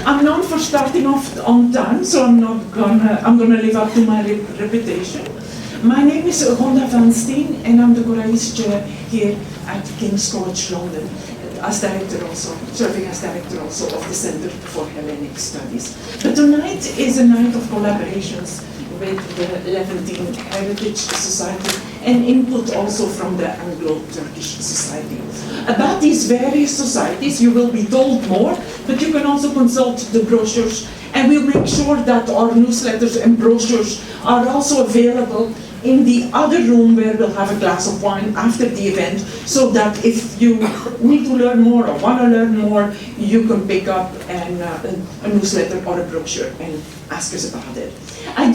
I'm known for starting off on time, so I'm gonna live up to my reputation. My name is Rhonda van Steen, and I'm the Corais Chair here at King's College London, as director also, serving as director also of the Centre for Hellenic Studies. But tonight is a night of collaborations with the Levantine Heritage Society and input also from the Anglo-Turkish Society. About these various societies you will be told more, but you can also consult the brochures, and we'll make sure that our newsletters and brochures are also available in the other room where we'll have a glass of wine after the event, so that if you need to learn more or want to learn more, you can pick up a newsletter or a brochure and ask us about it. I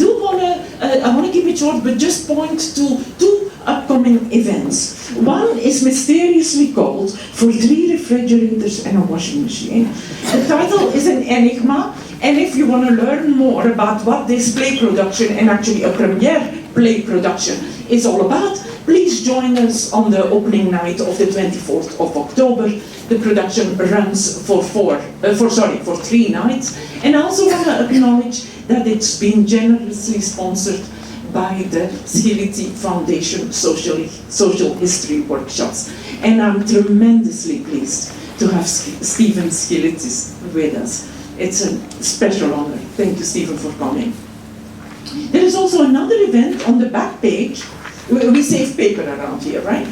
want to keep it short, but just point to two upcoming events. One is mysteriously called For 3 Refrigerators and a Washing Machine. The title is an enigma, and if you want to learn more about what this play production, and actually a premiere play production, is all about, please join us on the opening night of the 24th of October. The production runs for 3 nights. And I also want to acknowledge that it's been generously sponsored by the Schility Foundation Social History Workshops. And I'm tremendously pleased to have Stephen Schilitis with us. It's a special honor. Thank you, Stephen, for coming. There is also another event on the back page. We save paper around here, right?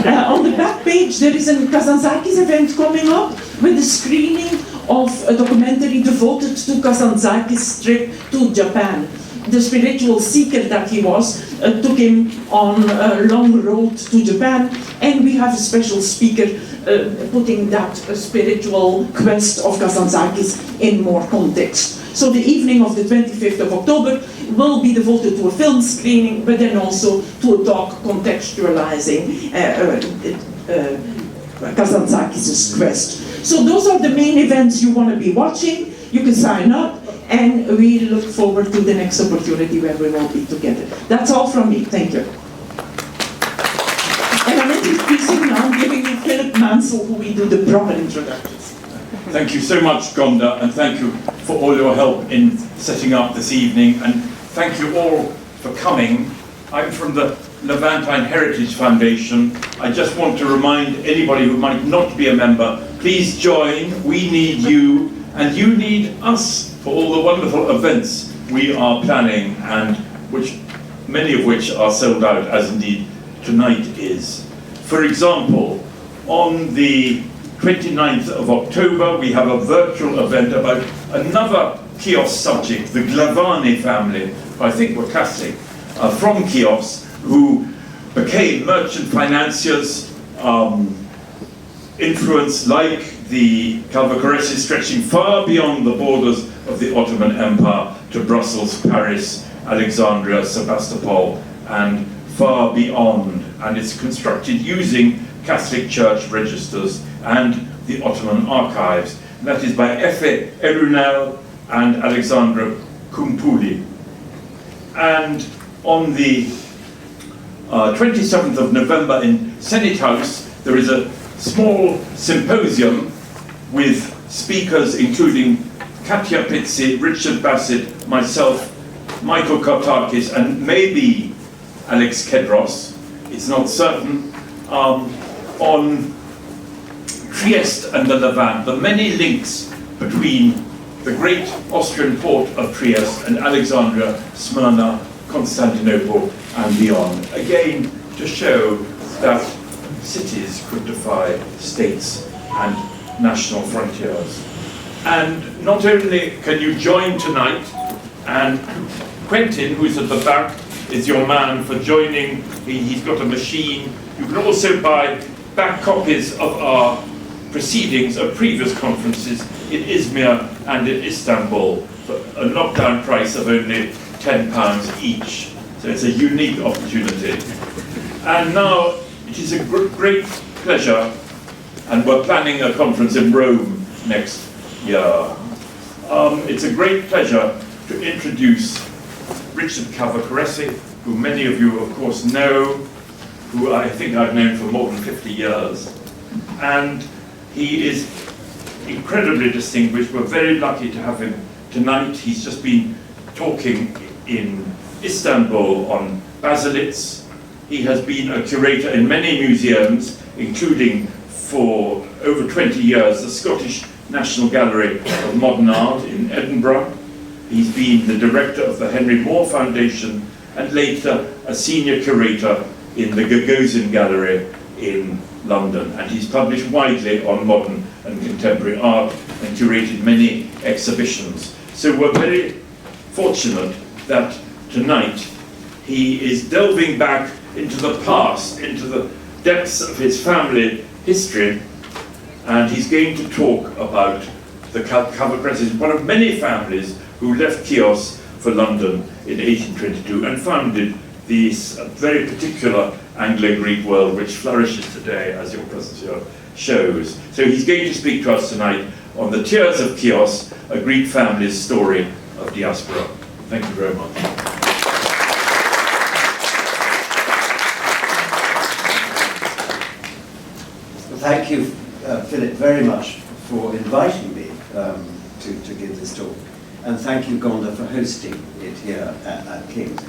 On the back page, there is a Kazantzakis event coming up with a screening of a documentary devoted to Kazantzakis' trip to Japan. The spiritual seeker that he was took him on a long road to Japan, and we have a special speaker putting that spiritual quest of Kazantzakis in more context. So the evening of the 25th of October will be devoted to a film screening, but then also to a talk contextualizing Kazantzakis' quest. So those are the main events you want to be watching. You can sign up, and we look forward to the next opportunity where we will be together. That's all from me. Thank you. And I'm introducing now, giving you Philip Mansell, who will do the proper introductions. Thank you so much, Gonda, and thank you for all your help in setting up this evening, and thank you all for coming. I'm from the Levantine Heritage Foundation. I just want to remind anybody who might not be a member, please join. We need you, and you need us for all the wonderful events we are planning, and many of which are sold out, as indeed tonight is. For example, on the 29th of October, we have a virtual event about another Chios subject, the Glavani family, who I think were Catholic, from Chios, who became merchant financiers, influence like the Cavacaresses stretching far beyond the borders of the Ottoman Empire to Brussels, Paris, Alexandria, Sebastopol, and far beyond. And it's constructed using Catholic Church registers and the Ottoman archives. And that is by Efe Erunel and Alexandra Kumpuli. And on the 27th of November in Senate House, there is a small symposium with speakers including Katja Pizzi, Richard Bassett, myself, Michael Kartakis, and maybe Alex Kedros, it's not certain, on Trieste and the Levant, the many links between the great Austrian port of Trieste and Alexandria, Smyrna, Constantinople, and beyond. Again, to show that cities could defy states and national frontiers. And not only can you join tonight, and Quentin, who's at the back, is your man for joining. He's got a machine. You can also buy back copies of our proceedings of previous conferences in Izmir and in Istanbul for a lockdown price of only £10 each. So it's a unique opportunity. And now it is a great pleasure, and we're planning a conference in Rome next year. It's a great pleasure to introduce Richard Cavacaressi, who many of you of course know, who I think I've known for more than 50 years. And he is incredibly distinguished. We're very lucky to have him tonight. He's just been talking in Istanbul on baselitz. He has been a curator in many museums, including for over 20 years the Scottish National Gallery of Modern Art in Edinburgh. He's been the director of the Henry Moore Foundation and later a senior curator in the Gagosian Gallery in London. And he's published widely on modern and contemporary art and curated many exhibitions. So we're very fortunate that tonight he is delving back into the past, into the depths of his family history, and he's going to talk about the Cavell Crescent, one of many families who left Chios for London in 1822 and founded this very particular Anglo-Greek world which flourishes today, as your presence here shows. So he's going to speak to us tonight on the Tears of Chios, a Greek family's story of diaspora. Thank you very much. Thank you, Philip, very much for inviting me to give this talk. And thank you, Gonda, for hosting it here at King's.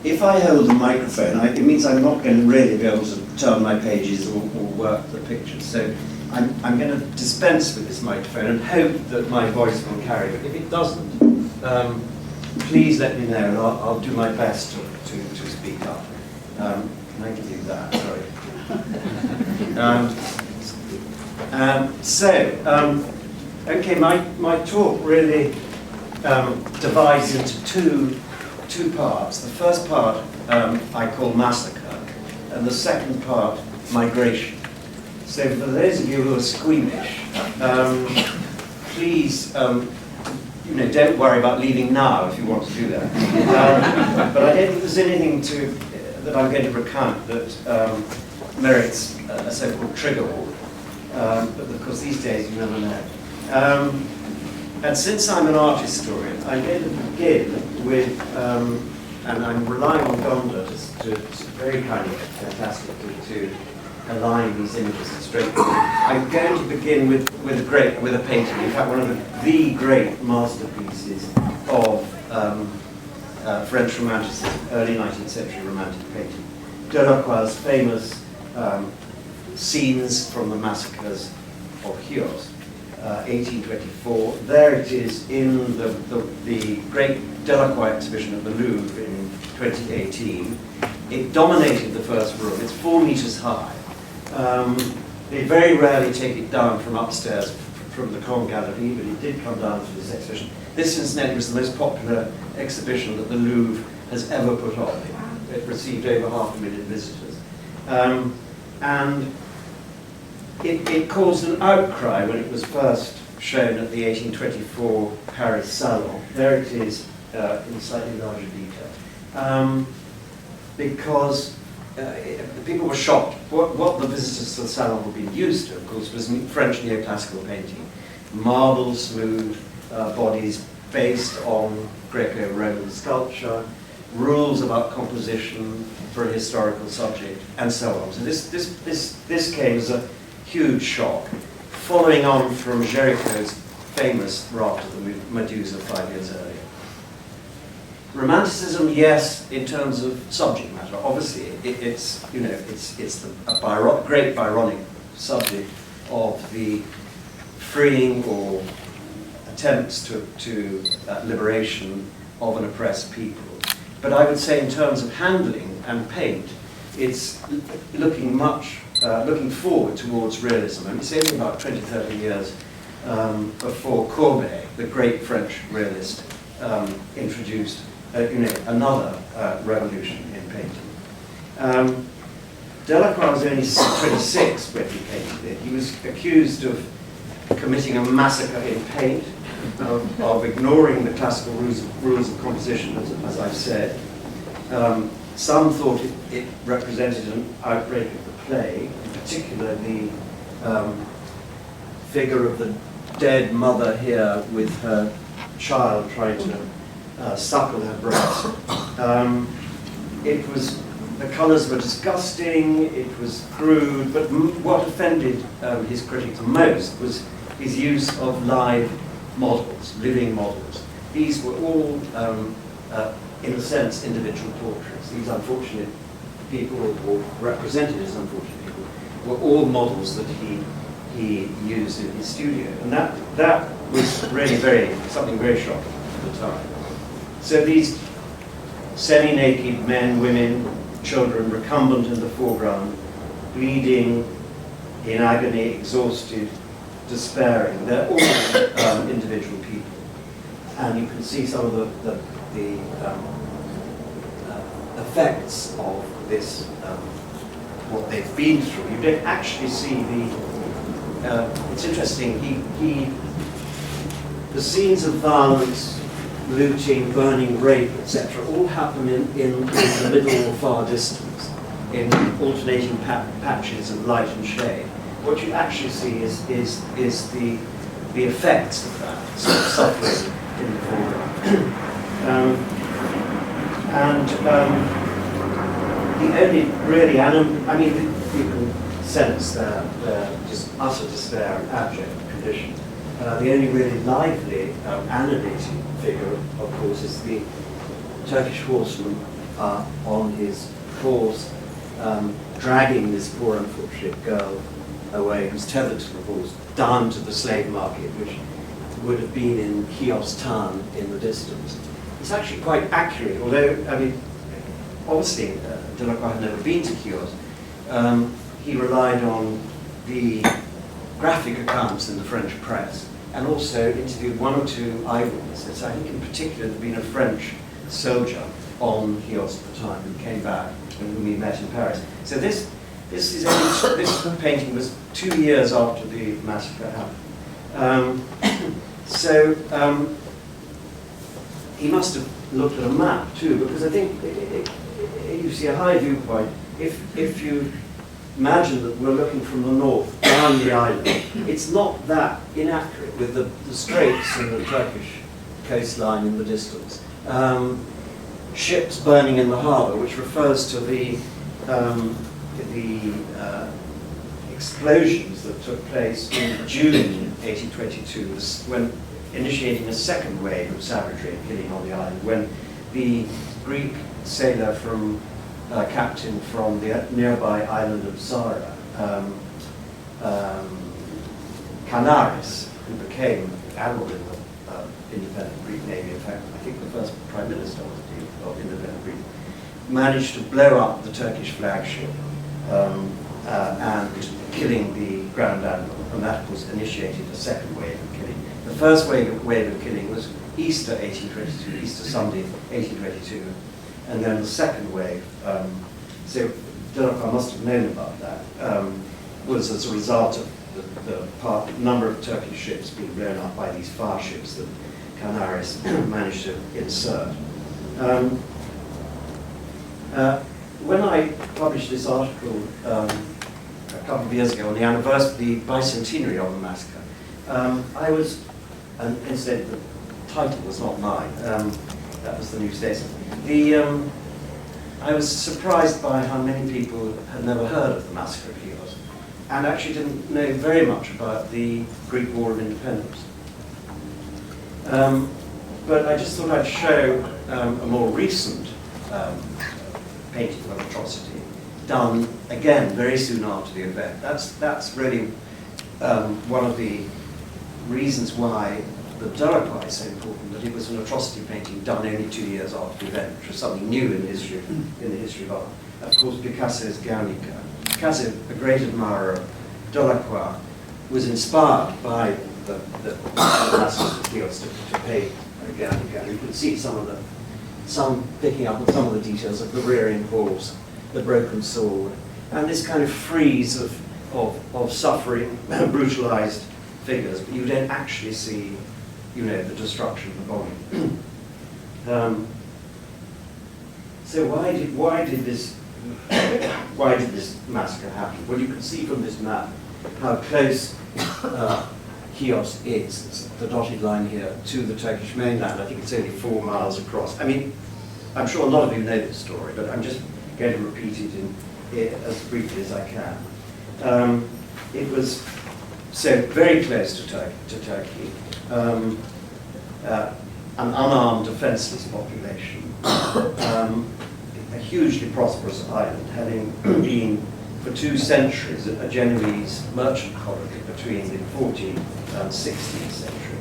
If I hold the microphone, it means I'm not going to really be able to turn my pages or work the pictures. So I'm going to dispense with this microphone and hope that my voice will carry. But if it doesn't, please let me know, and I'll do my best to speak up. Can I give you that? Sorry. Okay, my talk really divides into two parts. The first part I call massacre, and the second part migration. So for those of you who are squeamish, please, don't worry about leaving now if you want to do that. But I don't think there's anything that I'm going to recount that merits a so-called trigger warning. But of course, these days you never know. And since I'm an art historian, I'm going to begin with, and I'm relying on Gonda to very kindly, fantastically, to align these images straight. I'm going to begin with a painting. In fact, one of the great masterpieces of French Romanticism, early 19th century Romantic painting. Delacroix's famous scenes from the massacres of Chios, 1824. There it is in the great Delacroix exhibition at the Louvre in 2018. It dominated the first room. It's 4 meters high. They very rarely take it down from upstairs from the Grand Gallery, but it did come down for this exhibition. This, incidentally, was the most popular exhibition that the Louvre has ever put on. It received over 500,000 visitors. And it caused an outcry when it was first shown at the 1824 Paris Salon. There it is in slightly larger detail. Because people were shocked. What the visitors to the Salon were being used to, of course, was French neoclassical painting. Marble, smooth bodies based on Greco-Roman sculpture, rules about composition for a historical subject, and so on. So this came as a huge shock, following on from Géricault's famous raft of the Medusa 5 years earlier. Romanticism, yes, in terms of subject matter. Obviously, it's the great Byronic subject of the freeing or attempts to liberation of an oppressed people. But I would say, in terms of handling and paint, it's looking forward towards realism. And it's only about 20, 30 years before Courbet, the great French realist, introduced another revolution in painting. Delacroix was only 26 when he painted it. He was accused of committing a massacre in paint, of ignoring the classical rules of composition, as I've said. Some thought it represented an outbreak of the plague, in particular the figure of the dead mother here with her child trying to suckle her breast. The colours were disgusting, it was crude, but what offended his critics most was his use of live models, living models. These were all, in a sense, individual portraits. These unfortunate people, or represented as unfortunate people, were all models that he used in his studio. And that was really something very shocking at the time. So these semi-naked men, women, children, recumbent in the foreground, bleeding, in agony, exhausted, despairing. They're all individual people. And you can see some of the effects of this, what they've been through. You don't actually see it's interesting, the scenes of violence, looting, burning, rape, etc., all happen in the middle or far distance, in alternating patches of light and shade. What you actually see is the effects of that sort of suffering in the foreground. The only really you can sense their just utter despair and abject condition. The only really lively, animating figure, of course, is the Turkish horseman on his horse, dragging this poor unfortunate girl away, who's tethered to the horse, down to the slave market, which would have been in Chios town in the distance. It's actually quite accurate, although, obviously, Delacroix had never been to Chios. He relied on the graphic accounts in the French press, and also interviewed one or two eyewitnesses. I think in particular there'd been a French soldier on Chios at the time who came back and whom we met in Paris. So this painting was 2 years after the massacre happened. He must have looked at a map too, because I think you see a high viewpoint. If you imagine that we're looking from the north down the island, it's not that inaccurate with the straits and the Turkish coastline in the distance. Ships burning in the harbour, which refers to the explosions that took place in June 1822, when initiating a second wave of savagery and killing on the island, when the Greek sailor captain from the nearby island of Zara, Canaris, who became admiral in the independent Greek Navy, in fact, I think the first prime minister of independent Greek, managed to blow up the Turkish flagship and killing the Grand Admiral, and that, of course, initiated a second wave of killing. The first wave of killing was Easter 1822, Easter Sunday 1822, and then the second wave, so Delacroix must have known about that, was as a result of the number of Turkish ships being blown up by these fire ships that Canaris managed to insert. When I published this article a couple of years ago on the anniversary, the bicentenary of the massacre, I was, and instead the title was not mine, that was the New Statesman. I was surprised by how many people had never heard of the massacre of Chios, and actually didn't know very much about the Greek War of Independence. But I just thought I'd show a more recent painting of atrocity, done again very soon after the event. That's really one of the reasons why the Delacroix is so important, that it was an atrocity painting done only 2 years after the event, which was something new in the history of art. Of course, Picasso's Guernica. Picasso, a great admirer of Delacroix, was inspired by the massacre of Chios to paint Guernica. You can see some picking up on some of the details of the rearing horse, the broken sword, and this kind of frieze of suffering, brutalized figures, but you don't actually see, the destruction of the body. So why did this massacre happen? Well, you can see from this map how close Chios is. It's the dotted line here to the Turkish mainland. I think it's only 4 miles across. I'm sure a lot of you know this story, but I'm just going to repeat it as briefly as I can. It was so very close to Turkey, an unarmed, defenseless population, a hugely prosperous island, having been for 2 centuries a Genoese merchant colony between the 14th and 16th century.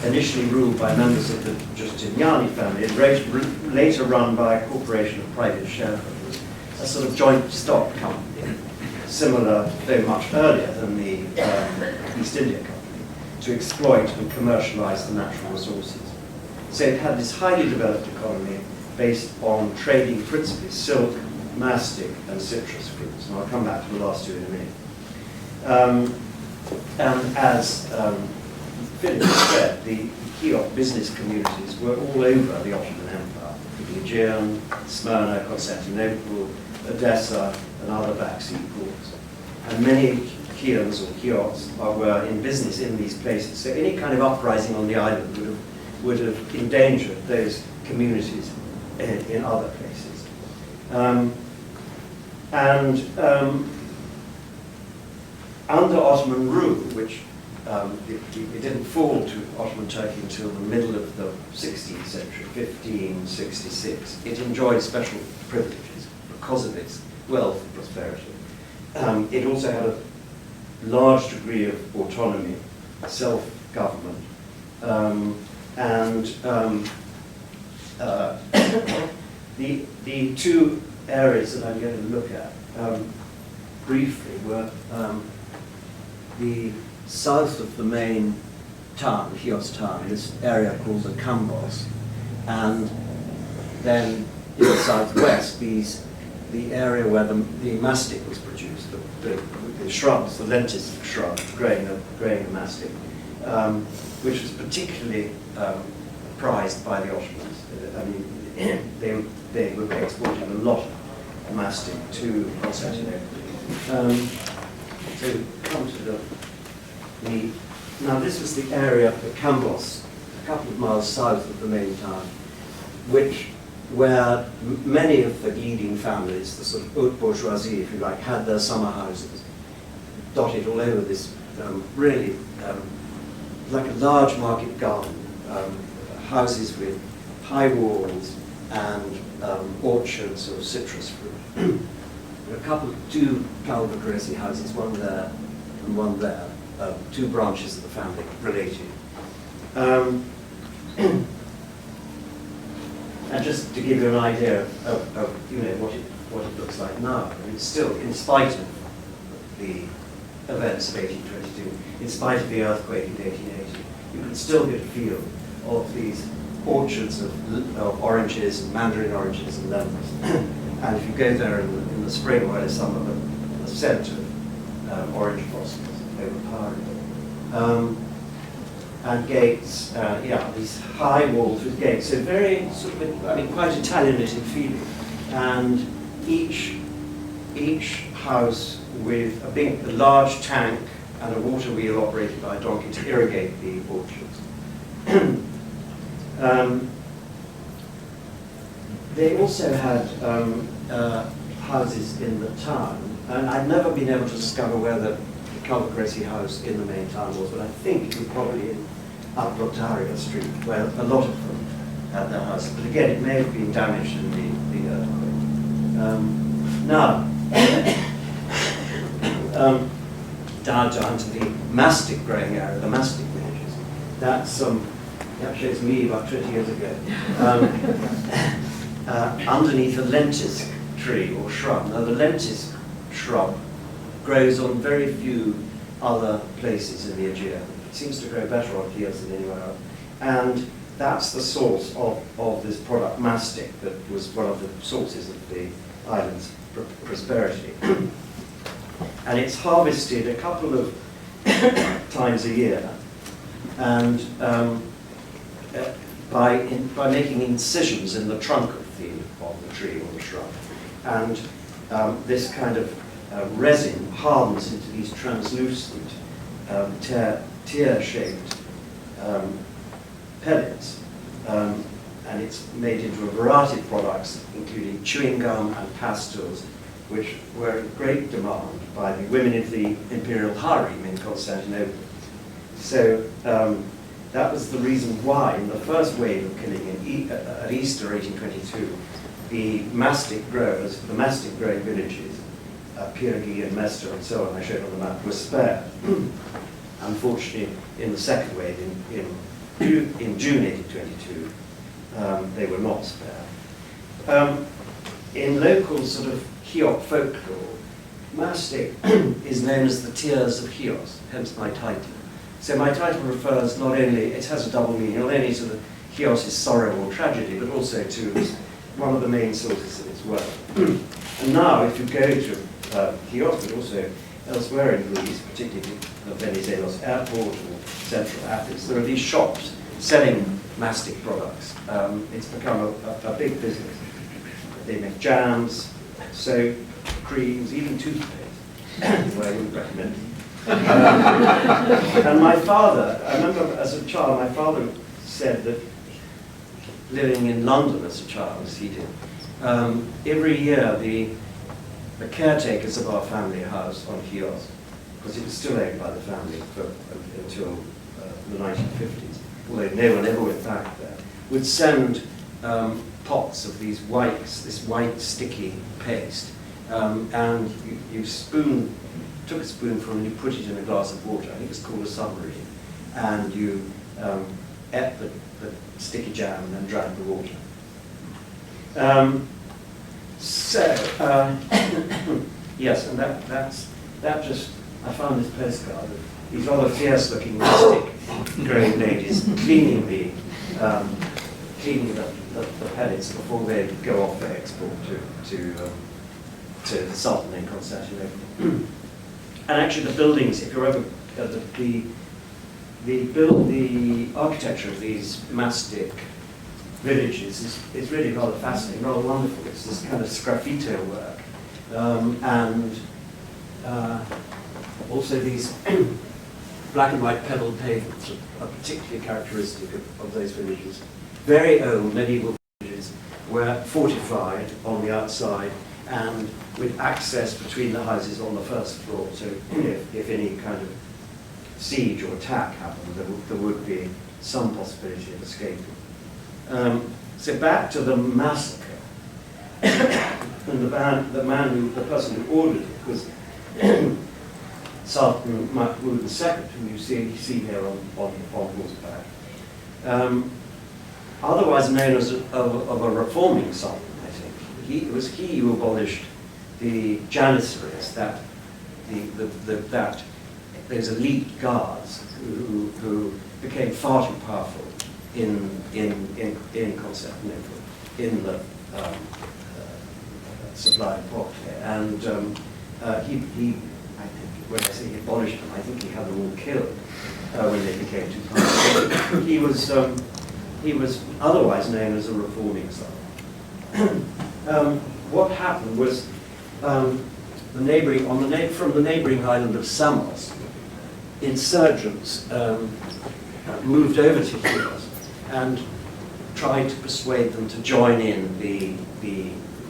Initially ruled by members of the Giustiniani family, and later run by a corporation of private shareholders, a sort of joint stock company, similar, though much earlier than the East India Company, to exploit and commercialize the natural resources. So it had this highly developed economy based on trading principally silk, mastic, and citrus fruits. And I'll come back to the last two in a minute. And as Philip said, the Chios business communities were all over the Ottoman Empire: the Aegean, Smyrna, Constantinople, Edessa, and other Black Sea ports. And many Chians or Chiots were in business in these places. So any kind of uprising on the island would have endangered those communities in other places. Under Ottoman rule, which it didn't fall to Ottoman Turkey until the middle of the 16th century, 1566, it enjoyed special privileges because of its wealth and prosperity. It also had a large degree of autonomy, self-government, the two areas that I'm going to look at briefly were the south of the main town, Chios town, this area called the Kambos, and then in the southwest, the area where the mastic was produced, the shrubs, the lentis shrub growing the mastic, which was particularly prized by the Ottomans. I mean, they were exporting a lot of mastic to Constantinople. So come to now this was the area of the Kambos, a couple of miles south of the main town, where many of the leading families, the sort of haute bourgeoisie, if you like, had their summer houses dotted all over this really like a large market garden, houses with high walls and orchards of citrus fruit. There were two Calvagresi houses, one there and one there, two branches of the family related. And just to give you an idea of what it looks like now, I mean, still, in spite of the events of 1822, in spite of the earthquake in 1880, you can still get a feel of these orchards of oranges and mandarin oranges and lemons. And if you go there in the spring, where there's some of the scent of orange blossoms overpowering. And gates, these high walls with gates, so very sort of, quite Italianate in feeling. And each house with a large tank and a water wheel operated by a donkey to irrigate the orchards. They also had houses in the town, and I've never been able to discover where the Calvagresi house in the main town was, but I think it was probably in up Rotaria Street, where a lot of them had their houses. But again, it may have been damaged in the earthquake. Down to the mastic growing area, the mastic villages. That shows me about 20 years ago. Underneath a lentis tree or shrub. Now the lentis shrub grows on very few other places in the Aegean. It seems to grow better on Chios than anywhere else. And that's the source of this product, mastic, that was one of the sources of the island's prosperity. And it's harvested a couple of times a year, and by making incisions in the trunk of the tree or the shrub. And this kind of resin hardens into these translucent, tear-shaped pellets. And it's made into a variety of products, including chewing gum and pastils which were in great demand by the women of the imperial harem in Constantinople. So that was the reason why, in the first wave of killing at Easter 1822, the mastic growers, the mastic growing villages, Pyrgi and Mester and so on, I showed on the map, were spared. Unfortunately, in the second wave, in June 1822, they were not spared. In local sort of Chios folklore, mastic is known as the Tears of Chios, hence my title. So my title refers not only, it has a double meaning, not only to the Chios' sorrow or tragedy, but also to one of the main sources of its work. And now, if you go to Chios, but also elsewhere in Greece, particularly the Venizelos airport or central Athens, there are these shops selling mastic products. It's become a big business. They make jams, soap, creams, even toothpaste, where I wouldn't recommend it. And my father, I remember as a child, my father said that living in London as a child, as he did, every year the caretakers of our family house on Chios, because it was still owned by the family until the 1950s, although no one ever went back there, would send pots of this white sticky paste, and you took a spoonful and you put it in a glass of water. I think it's called a submarine, and you ate the sticky jam and then drank the water. Yes, and that just, I found this postcard of these rather fierce-looking mastic-growing ladies cleaning the pellets before they go off for export to the Sultan in Constantinople. And actually, the buildings, if you're ever the architecture of these mastic villages is really rather fascinating, rather wonderful. It's this kind of sgraffito work, and also these black and white pebbled pavements are particularly characteristic of those villages. Very old medieval villages were fortified on the outside and with access between the houses on the first floor. So if any kind of siege or attack happened, there would be some possibility of escaping. So back to the massacre, and the person who ordered it was Sultan Mahmud II, whom you see here on horseback. Otherwise known as of a reforming sultan, I think. It was he who abolished the janissaries, that those elite guards who became far too powerful in Constantinople, in the supply of property. And he, I think, when I say he abolished them, I think he had them all killed when they became too powerful. He was otherwise known as a reforming sultan. What happened was from the neighbouring island of Samos, insurgents moved over to Chios and tried to persuade them to join in the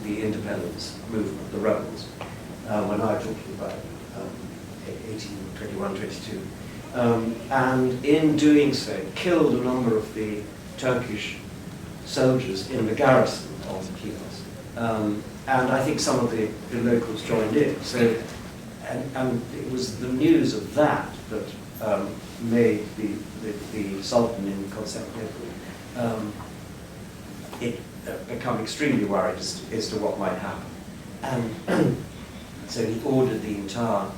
independence movement, the rebels. We're now talking about 1821-22. And in doing so, killed a number of the Turkish soldiers in the garrison of Chios. And I think some of the locals joined in. So, and it was the news of that made the Sultan in Constantinople become extremely worried as to what might happen. And so he ordered the entire,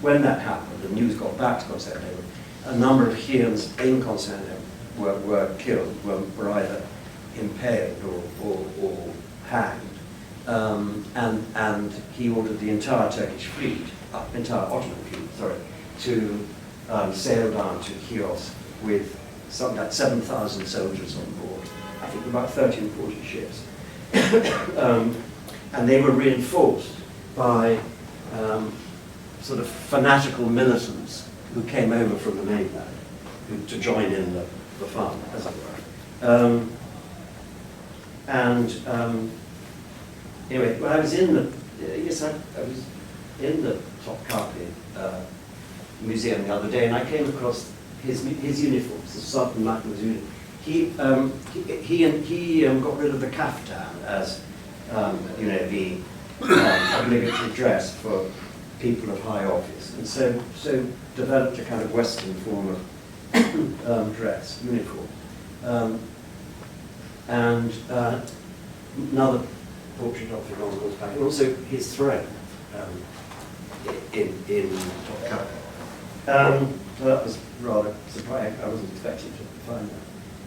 when that happened, the news got back to Constantinople, a number of Chians in Constantinople were killed, were either impaled or hanged. And he ordered the entire Turkish fleet, entire Ottoman fleet, to sail down to Chios with something like 7,000 soldiers on board. I think about 30 or 40 ships. And they were reinforced by sort of fanatical militants who came over from the mainland to join in the fun, as it were. Anyway, when I was in the, yes, I was in the Topkapi museum the other day, and I came across his uniforms, the Sultan Mahmud's uniform. He got rid of the kaftan as you know, the obligatory dress for people of high office, and so developed a kind of Western form of dress, uniform. And another portrait of him on horseback, and also his throne in Topkapi. So that was rather surprising. I wasn't expecting to find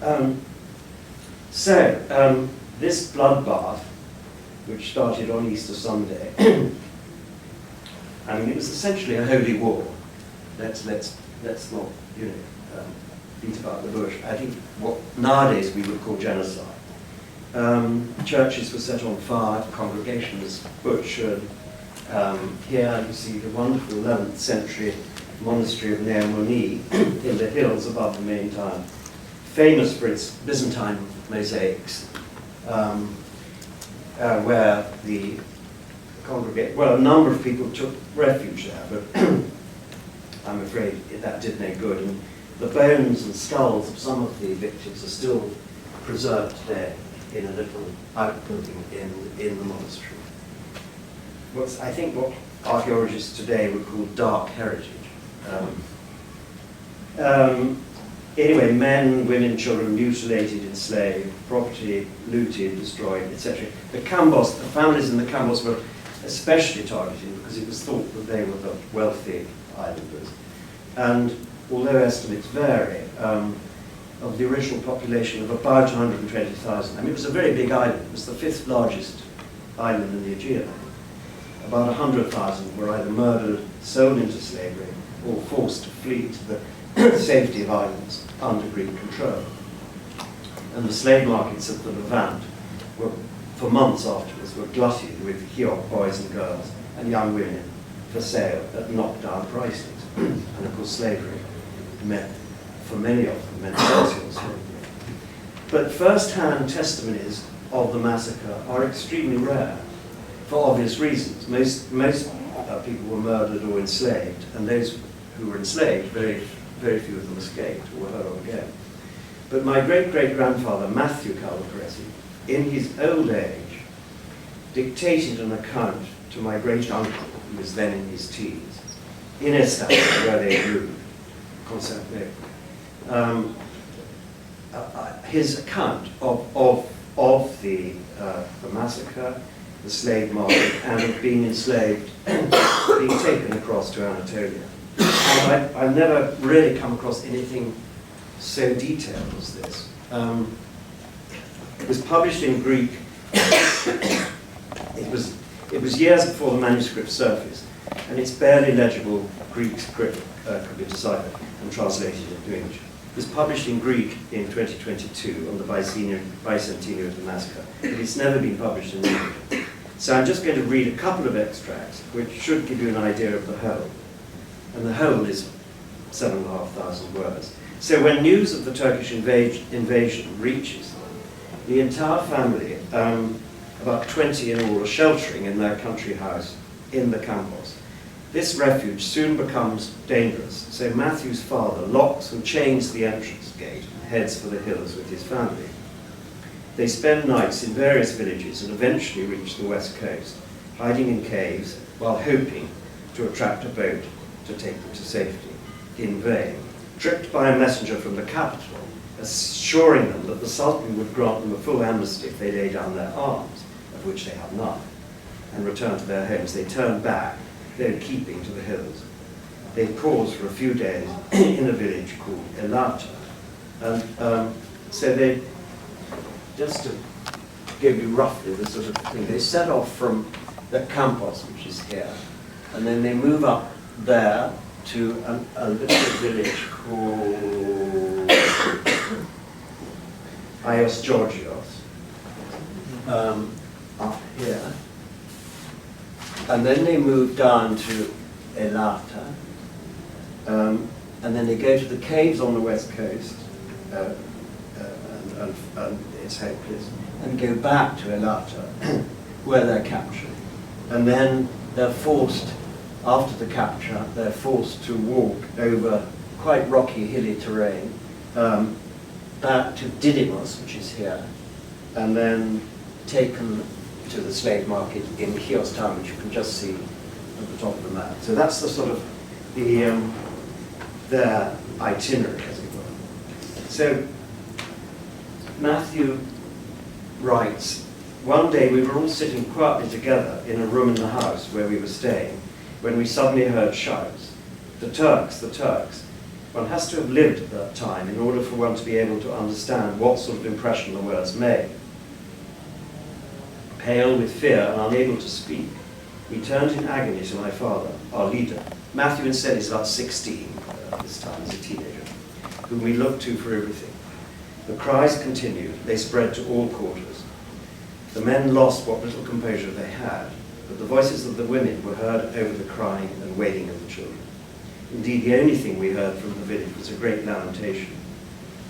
that. This bloodbath, which started on Easter Sunday, I mean, it was essentially a holy war. Let's not, you know, beat about the bush. I think what nowadays we would call genocide. Churches were set on fire, congregations butchered. Here you see the wonderful 11th century monastery of Nea Moni in the hills above the main town, famous for its Byzantine mosaics, where the a number of people took refuge there, but I'm afraid that did no good. And the bones and skulls of some of the victims are still preserved today in a little outbuilding in the monastery. I think what archaeologists today would call dark heritage. Anyway, men, women, children mutilated, enslaved, property looted, destroyed, etc. The Cambos, the families in the Cambos were especially targeted because it was thought that they were the wealthy islanders. And although estimates vary, of the original population of about 120,000, I mean, it was a very big island. It was the 5th largest island in the Aegean. About 100,000 were either murdered, sold into slavery, or forced to flee to the safety of islands under Greek control. And the slave markets of the Levant were, for months afterwards, were glutted with Hiop boys and girls and young women for sale at knockdown prices. And of course, slavery meant, for many of them, meant sexual slavery. But first-hand testimonies of the massacre are extremely rare, for obvious reasons. Most people were murdered or enslaved, and those who were enslaved, very few of them escaped or were hurled again. But my great-great-grandfather, Matthew Calvagresi, in his old age, dictated an account to my great-uncle, who was then in his teens, in Estambul, where they grew, Constantinople. His account of the massacre, the slave market, and of being enslaved, being taken across to Anatolia. And I've never really come across anything so detailed as this. It was published in Greek. It was years before the manuscript surfaced, and its barely legible Greek script could be deciphered and translated into English. It was published in Greek in 2022 on the bicentennial of the massacre, but it's never been published in English. So I'm just going to read a couple of extracts, which should give you an idea of the whole. And the whole is 7,500 words. So when news of the Turkish invasion reaches them, the entire family, about 20 in all, are sheltering in their country house in the Campos. This refuge soon becomes dangerous, so Matthew's father locks and chains the entrance gate and heads for the hills with his family. They spend nights in various villages and eventually reach the west coast, hiding in caves while hoping to attract a boat to take them to safety. In vain. Tricked by a messenger from the capital, assuring them that the Sultan would grant them a full amnesty if they lay down their arms, of which they have none, and return to their homes, they turn back, then keeping to the hills. They pause for a few days in a village called Elata. And so they, just to give you roughly the sort of thing, they set off from the Campos, which is here, and then they move up there to a little village called Ios Georgios, up here. And then they move down to Elata, and then they go to the caves on the west coast, and it's hopeless, and go back to Elata, where they're captured. And then they're forced, after the capture, they're forced to walk over quite rocky, hilly terrain, back to Didymos, which is here, and then taken to the slave market in Chios town, which you can just see at the top of the map. So that's the sort of their itinerary, as it were. So Matthew writes, one day we were all sitting quietly together in a room in the house where we were staying, when we suddenly heard shouts. The Turks, the Turks. One has to have lived at that time in order for one to be able to understand what sort of impression the words made. Pale with fear and unable to speak, we turned in agony to my father, our leader. Matthew instead is about 16 this time, as a teenager, whom we looked to for everything. The cries continued, they spread to all quarters. The men lost what little composure they had, but the voices of the women were heard over the crying and wailing of the children. Indeed, the only thing we heard from the village was a great lamentation,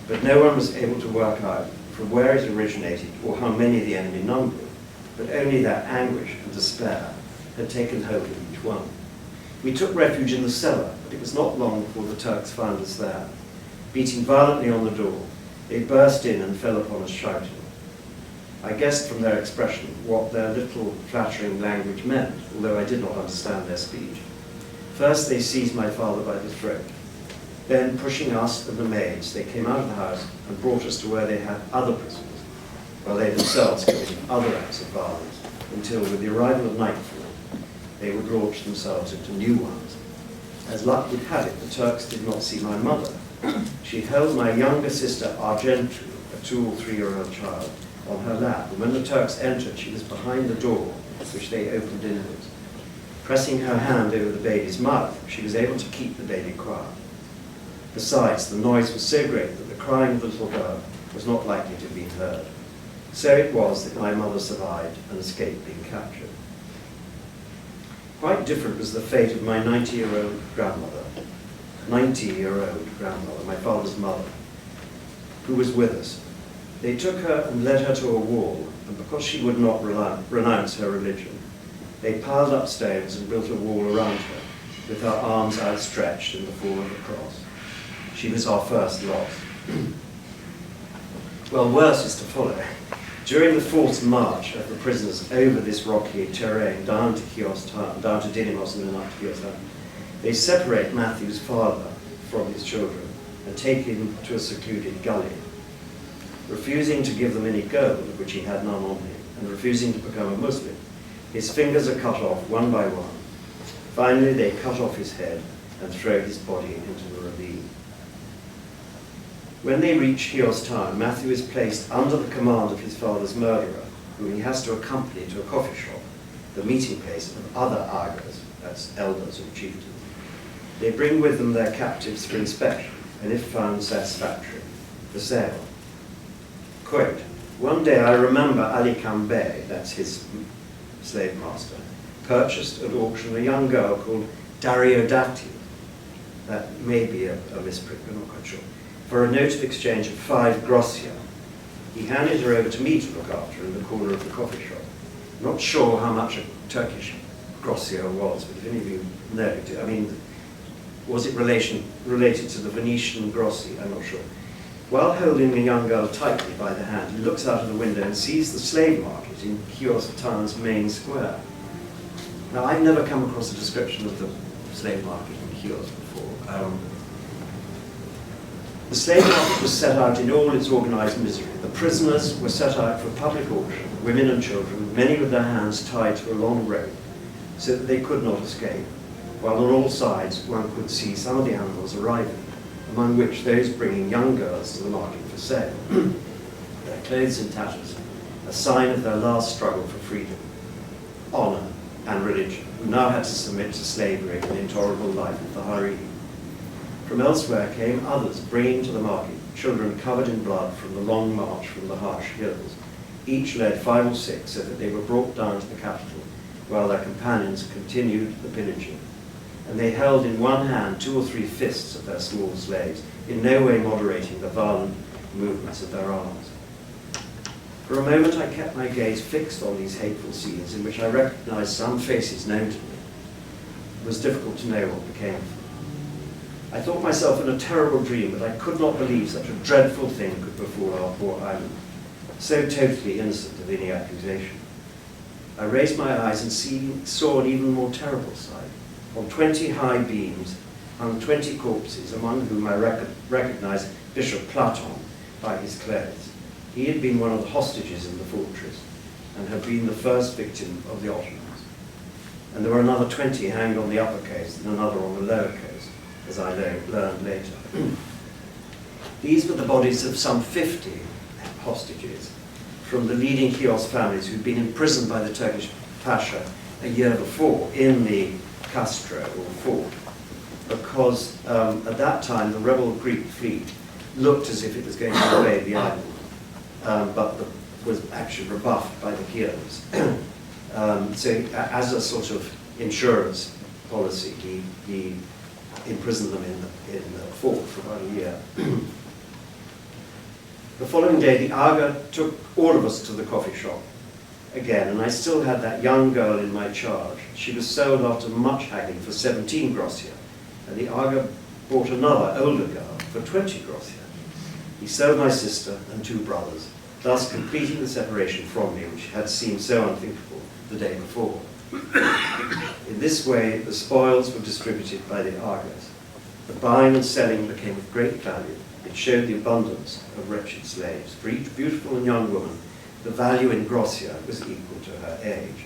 but no one was able to work out from where it originated or how many the enemy numbered, but only that anguish and despair had taken hold of each one. We took refuge in the cellar, but it was not long before the Turks found us there. Beating violently on the door, they burst in and fell upon us shouting. I guessed from their expression what their little flattering language meant, although I did not understand their speech. First they seized my father by the throat. Then, pushing us and the maids, they came out of the house and brought us to where they had other prisoners, while they themselves committed other acts of violence, until with the arrival of nightfall, they would launch themselves into new ones. As luck would have it, the Turks did not see my mother. She held my younger sister Argentu, a 2 or 3-year-old child, on her lap, and when the Turks entered, she was behind the door, which they opened inwards. Pressing her hand over the baby's mouth, she was able to keep the baby quiet. Besides, the noise was so great that the crying of the little girl was not likely to have been heard. So it was that my mother survived and escaped being captured. Quite different was the fate of my 90-year-old grandmother, my father's mother, who was with us. They took her and led her to a wall, and because she would not renounce her religion, they piled up stones and built a wall around her, with her arms outstretched in the form of a cross. She was our first loss. Well, worse is to follow. During the forced march of the prisoners over this rocky terrain down to Chios town, down to Didymos and then up to Chios town, they separate Matthew's father from his children and take him to a secluded gully. Refusing to give them any gold, of which he had none on him, and refusing to become a Muslim, his fingers are cut off one by one. Finally, they cut off his head and throw his body into the ravine. When they reach Chios town, Matthew is placed under the command of his father's murderer, whom he has to accompany to a coffee shop, the meeting place of other agas, that's elders or chieftains. They bring with them their captives for inspection, and if found satisfactory, for sale. Quote, one day I remember Ali Kambay, that's his slave master, purchased at auction a young girl called Dariodati, that may be a misprint, we're not quite sure, for a note of exchange of 5 grossia. He handed her over to me to look after in the corner of the coffee shop. Not sure how much a Turkish grossia was, but if any of you know, I mean, was it related to the Venetian grossi? I'm not sure. While holding the young girl tightly by the hand, he looks out of the window and sees the slave market in Chios town's main square. Now, I've never come across a description of the slave market in Chios before. The slave market was set out in all its organized misery. The prisoners were set out for public auction, women and children, many with their hands tied to a long rope, so that they could not escape, while on all sides one could see some of the animals arriving, among which those bringing young girls to the market for sale. Their clothes in tatters, a sign of their last struggle for freedom, honor, and religion, who now had to submit to slavery and the intolerable life of the harem. From elsewhere came others, bringing to the market children covered in blood from the long march from the harsh hills. Each led 5 or 6, so that they were brought down to the capital, while their companions continued the pillaging. And they held in one hand 2 or 3 fists of their small slaves, in no way moderating the violent movements of their arms. For a moment I kept my gaze fixed on these hateful scenes in which I recognized some faces known to me. It was difficult to know what became of them. I thought myself in a terrible dream, but I could not believe such a dreadful thing could befall our poor island, so totally innocent of any accusation. I raised my eyes and saw an even more terrible sight. On 20 high beams hung 20 corpses, among whom I recognized Bishop Platon by his clothes. He had been one of the hostages in the fortress and had been the first victim of the Ottomans. And there were another 20 hanged on the upper coast and another on the lower coast, as I learned later. These were the bodies of some 50 hostages from the leading Chios families who'd been imprisoned by the Turkish Pasha a year before in the Castro, or fort, because at that time the rebel Greek fleet looked as if it was going to invade the island, but was actually rebuffed by the Chios. So as a sort of insurance policy, he imprisoned them in the fort for about a year. The following day, the Aga took all of us to the coffee shop again, and I still had that young girl in my charge. She was sold after much haggling for 17 grossia, and the Aga bought another, older girl, for 20 grossia. He sold my sister and 2 brothers, thus completing the separation from me, which had seemed so unthinkable the day before. In this way, the spoils were distributed by the Agas. The buying and selling became of great value. It showed the abundance of wretched slaves. For each beautiful and young woman, the value in grossia was equal to her age.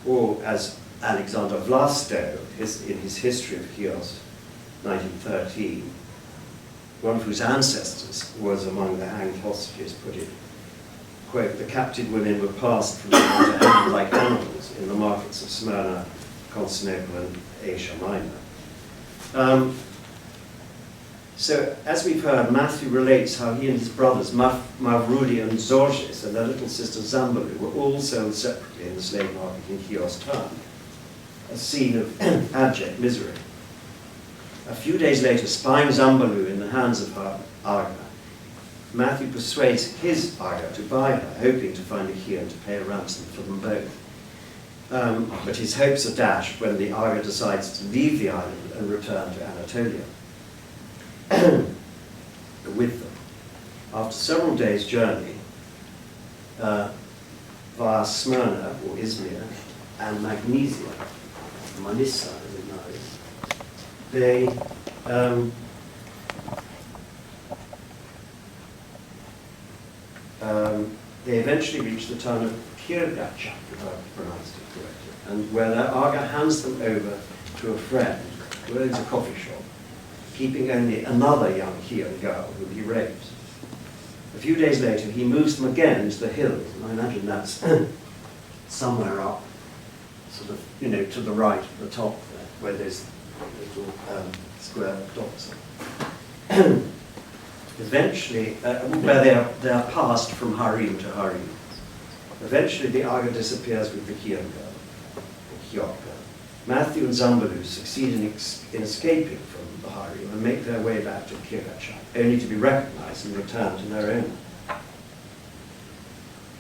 Or, as Alexander Vlasto, in his History of Chios, 1913, one of whose ancestors was among the hanged hostages, put it, quote, the captive women were passed from hand to hand like animals in the markets of Smyrna, Constantinople, and Asia Minor. So, as we've heard, Matthew relates how he and his brothers, Mavrudi and Zorges, and their little sister Zambalu, were all sold separately in the slave market in Chios town, a scene of abject misery. A few days later, spying Zambalu in the hands of her Aga, Matthew persuades his Aga to buy her, hoping to find a Chian to pay a ransom for them both. But his hopes are dashed when the Aga decides to leave the island and return to Anatolia with them. After several days' journey via Smyrna, or Izmir, and Magnesia, Manissa as it now is, they eventually reach the town of Kirgacha, if I've pronounced it correctly, and where their Aga hands them over to a friend who owns a coffee shop, keeping only another young Chian girl whom he rapes. A few days later, he moves them again into the hills, and I imagine that's somewhere up, sort of, to the right, at the top there, where there's little square dots. Eventually, where they are passed from harem to harem. Eventually, the Aga disappears with the Chian girl, the Chiot girl. Matthew and Zambalu succeed in escaping from the harem and make their way back to Kirgacha, only to be recognized and returned to their owner.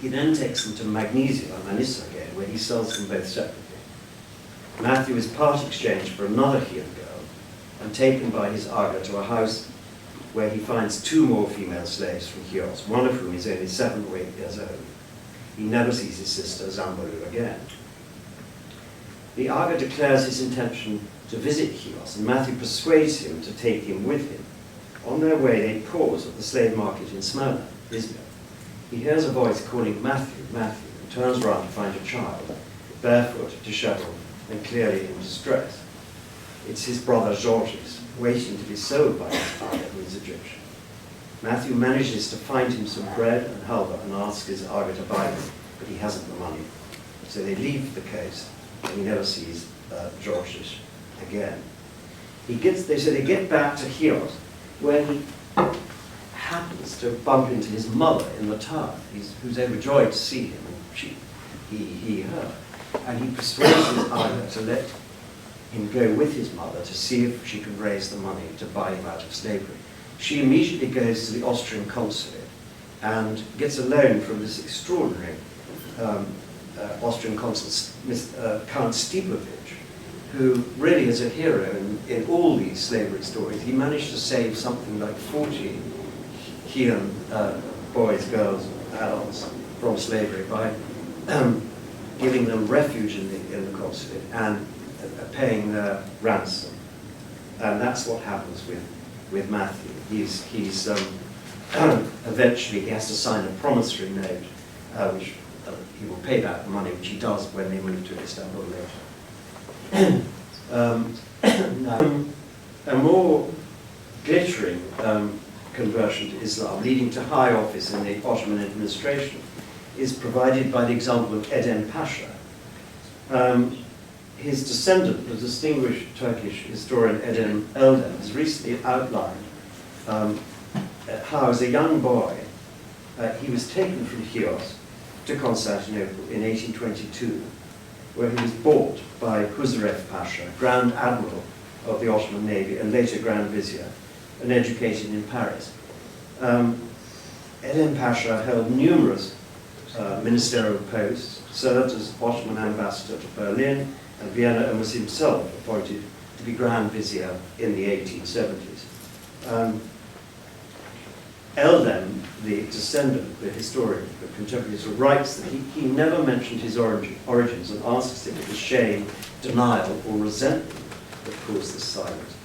He then takes them to Magnesia, Manissa again, where he sells them both separately. Matthew is part exchanged for another Chian girl and taken by his Aga to a house where he finds 2 more female slaves from Chios, one of whom is only 7 or 8 years old. He never sees his sister Zambalu again. The Aga declares his intention to visit Chios, and Matthew persuades him to take him with him. On their way, they pause at the slave market in Smyrna, Izmir. He hears a voice calling Matthew, Matthew, and turns round to find a child, barefoot, disheveled, and clearly in distress. It's his brother Georges, waiting to be sold by his Aga, who is Egyptian. Matthew manages to find him some bread and halva and asks his Aga to buy them, but he hasn't the money. So they leave the coast, and he never sees Georges again. They get back to Chios, where he happens to bump into his mother in the town, who's overjoyed to see him, and he her. And he persuades his Aga to let him go with his mother to see if she can raise the money to buy him out of slavery. She immediately goes to the Austrian consulate and gets a loan from this extraordinary Austrian consul, Count Stipovich, who really is a hero in all these slavery stories. He managed to save something like 40 Chilean boys, girls, adults from slavery by giving them refuge in the consulate and paying their ransom. And that's what happens with Matthew. He's eventually he has to sign a promissory note, which he will pay back the money, which he does when they move to Istanbul later. Now, a more glittering conversion to Islam, leading to high office in the Ottoman administration, is provided by the example of Edem Pasha. His descendant, the distinguished Turkish historian Edem Eldem, has recently outlined how, as a young boy, he was taken from Chios to Constantinople in 1822, where he was bought by Huzrev Pasha, Grand Admiral of the Ottoman Navy and later Grand Vizier, and educated in Paris. Edem Pasha held numerous ministerial posts, served as Ottoman ambassador to Berlin and Vienna, and was himself appointed to be Grand Vizier in the 1870s. Eldem, the descendant, the historian, the contemporary historian, writes that he never mentioned his origins and asks if it was shame, denial, or resentment that caused this silence.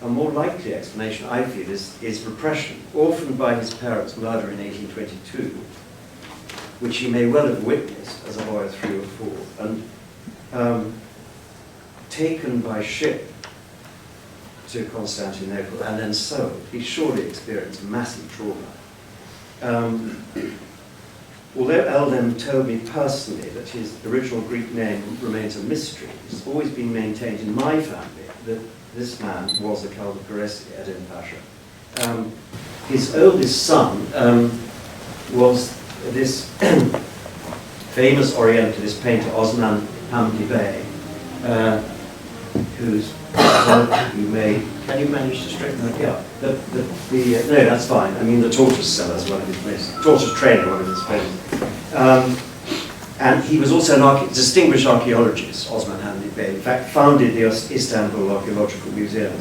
A more likely explanation, I feel, is repression, orphaned by his parents' murder in 1822, which he may well have witnessed as a boy of 3 or 4, and taken by ship to Constantinople and then sold. He surely experienced massive trauma. Although Eldem told me personally that his original Greek name remains a mystery, it's always been maintained in my family that this man was a Calvacaresi, Edem Pasha. His oldest son was this famous Orientalist painter Osman Hamdi Bey, who's you may, can you manage to straighten that? Yeah, no, that's fine. I mean, the tortoise seller is one of his places, tortoise trainer, one of his places. And he was also an distinguished archaeologist, Osman Hamdi Bey. In fact, founded the Istanbul Archaeological Museum.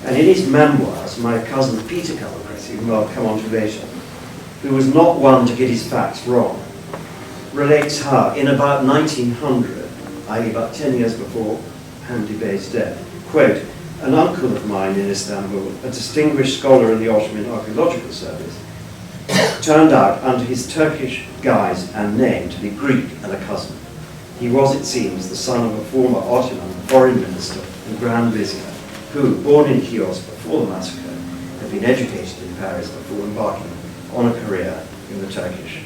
And in his memoirs, my cousin Peter Calvacaresi, whom I'll come on to later, who was not one to get his facts wrong, relates how, in about 1900, i.e. about 10 years before Hamdi Bey's death, quote, an uncle of mine in Istanbul, a distinguished scholar in the Ottoman Archaeological Service, turned out under his Turkish guise and name to be Greek and a cousin. He was, it seems, the son of a former Ottoman foreign minister and Grand Vizier, who, born in Chios before the massacre, had been educated in Paris before embarking on a career in the Turkish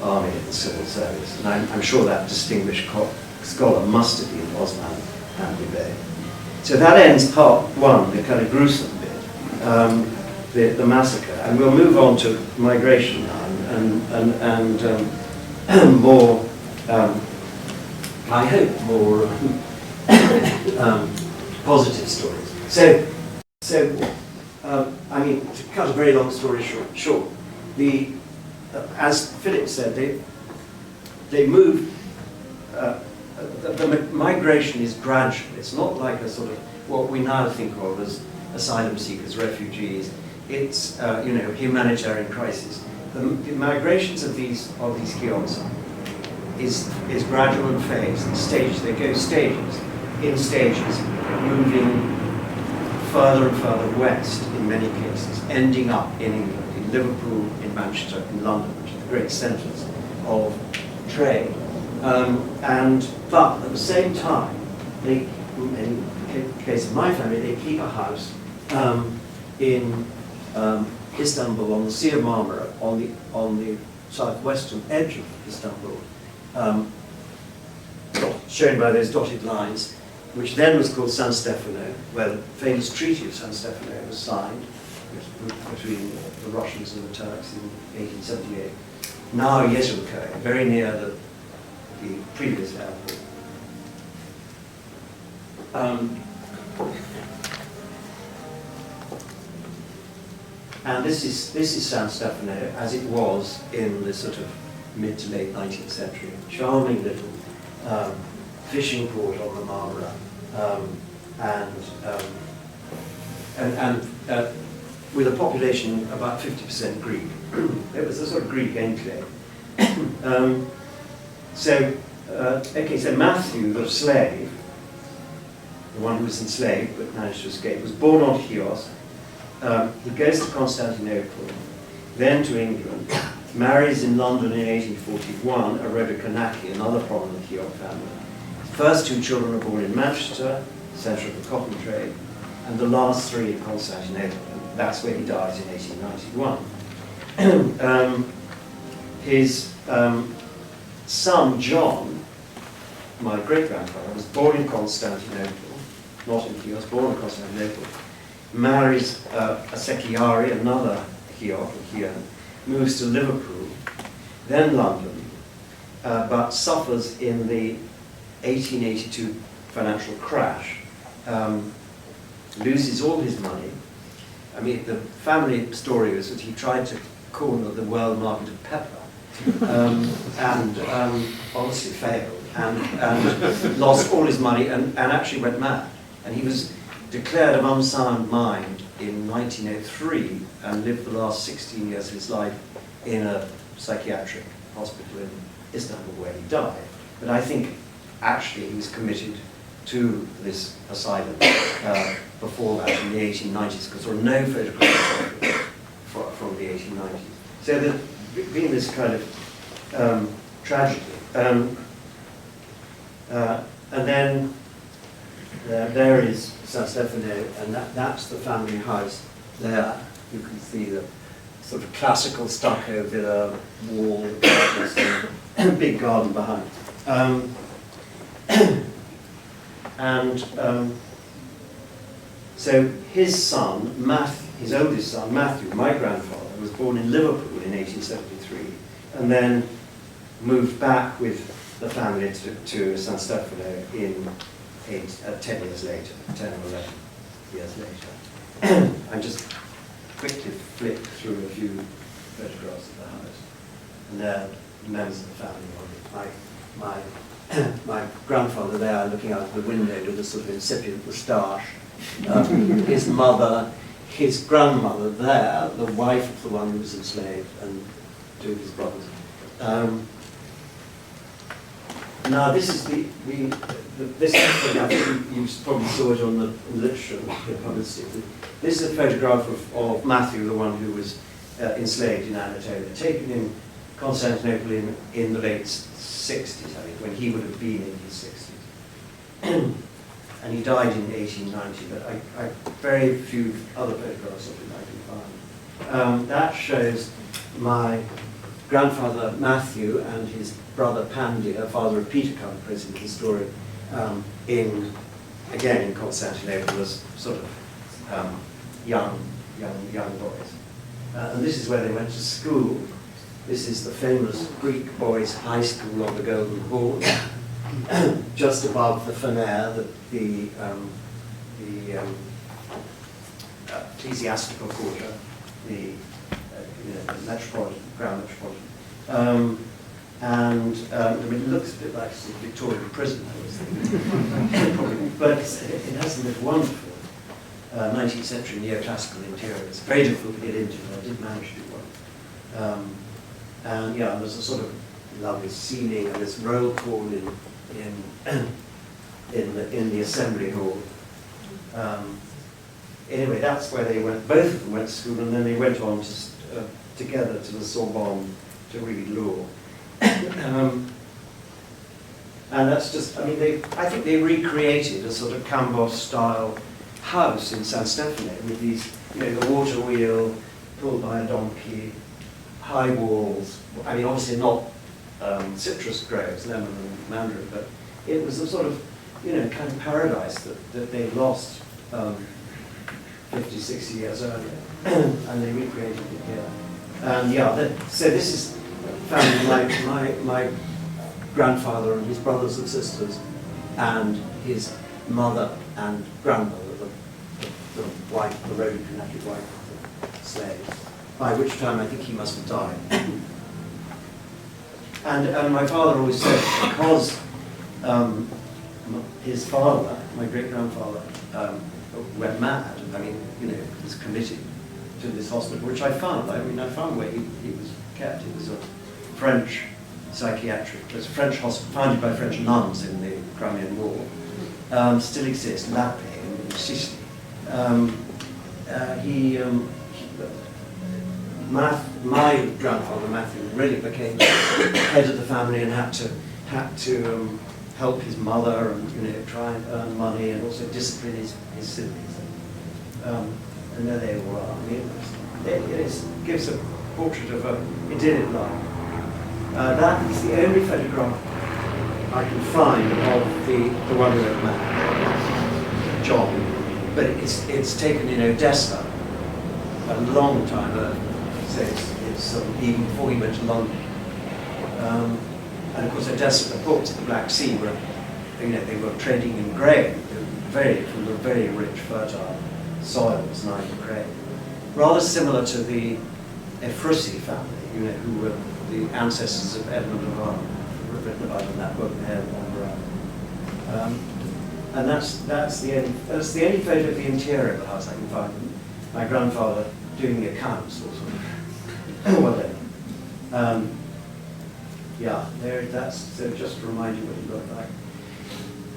army and the civil service. And I'm sure that distinguished scholar must have been Osman Hamdi Bey. So that ends part one, the kind of gruesome bit, the massacre, and we'll move on to migration now and more, I hope, more positive stories. So I mean, to cut a very long story short, as Philip said, they moved. The migration is gradual. It's not like a sort of what we now think of as asylum seekers, refugees. It's humanitarian crisis. The migrations of these Chios is gradual and phased. And stages. They go in stages, moving further and further west in many cases, ending up in England, in Liverpool, in Manchester, in London, which are the great centres of trade. But at the same time, in the case of my family, they keep a house in Istanbul on the Sea of Marmara, on the southwestern edge of Istanbul, shown by those dotted lines, which then was called San Stefano, where the famous Treaty of San Stefano was signed between the Russians and the Turks in 1878. Now Yeşilköy, very near the previous airport. And this is San Stefano as it was in the sort of mid to late 19th century. Charming little fishing port on the Marmara, and with a population about 50% Greek. It was a sort of Greek enclave. So Matthew, the slave, the one who was enslaved but managed to escape, was born on Chios. He goes to Constantinople, then to England, marries in London in 1841 a Rodiconaki, another prominent Chios family. The first two children are born in Manchester, centre of the cotton trade, and the last three in Constantinople. And that's where he dies in 1891. His son, John, my great-grandfather, was born in Constantinople, not in Chios, born in Constantinople, marries a Sekiari, another Chios, moves to Liverpool, then London, but suffers in the 1882 financial crash, loses all his money. I mean, the family story is that he tried to corner the world market of pepper, and obviously failed, and lost all his money, and actually went mad. And he was declared of unsound mind in 1903 and lived the last 16 years of his life in a psychiatric hospital in Istanbul, where he died. But I think actually he was committed to this asylum before that, in the 1890s, because there are no photographs of it from the 1890s. So there's been this kind of tragedy. And then there is San Stefano, and that's the family house there. You can see the sort of classical stucco villa wall, and big garden behind. So his son, his oldest son, Matthew, my grandfather, was born in Liverpool in 1873, and then moved back with the family to San Stefano in 10 years later, 10 or 11 years later. I just quickly flicked through a few photographs of the house, and there are members of the family on it. My grandfather there looking out the window with a sort of incipient moustache. His mother, his grandmother there, the wife of the one who was enslaved, and two of his brothers. Now this is this I think you probably saw it on the literature, the publicity. This is a photograph of Matthew, the one who was enslaved in Anatolia, taken in Constantinople in the late 60s, I think, when he would have been in his 60s. And he died in 1890, but I very few other photographs of him I can find. That shows my grandfather Matthew and his brother Pandya, father of Peter Cumpress in the story, in Constantinople as sort of young boys. And this is where they went to school. This is the famous Greek boys' high school on the Golden Horn, just above the Fener, the ecclesiastical quarter, the metropolitan, Grand Metropolitan. And I mean, it looks a bit like a Victorian prison, I was thinking. But it has the most wonderful 19th century neoclassical interiors. Very difficult to get into, but I did manage to do one. And yeah, there's a sort of lovely ceiling and this roll call in the assembly hall. Anyway, that's where they went. Both of them went to school, and then they went on together to the Sorbonne to read law. And that's just, I mean, I think they recreated a sort of Cambos-style house in San Stefano with these, the water wheel pulled by a donkey, high walls. I mean, obviously not citrus groves, lemon and mandarin, but it was a sort of, kind of paradise that they lost 50, 60 years earlier, and they recreated it here. And so this is found my grandfather and his brothers and sisters, and his mother and grandmother, the wife, the Rodiconaki wife of the slaves, by which time I think he must have died. And my father always said, because his father, my great-grandfather, went mad, I mean, you know, was committed to this hospital, which I found. I mean, I found where he was kept. It was a French psychiatric, it was a French hospital founded by French nuns in the Crimean War. Still exists, Lappe in Sicily. My grandfather Matthew really became head of the family and had to help his mother and, you know, try and earn money and also discipline his siblings. And there they all are. I mean, it gives a portrait of an idyllic life. That is the only photograph I can find of the one who went mad, John. But it's taken in Odessa a long time earlier. So it's even before he went to London. And of course, Odessa, the ports of the Black Sea, were, you know, they were trading in grain, from the very rich, fertile soils, Nile grain. Rather similar to the Efrussi family, you know, who were the ancestors of Edmund of Arran, who were written about in that book, Hair on Brown. And that's the only photo of the interior of the house I can find. My grandfather doing the accounts, or sort of whatever. Yeah, that's so just to remind you what he looked like.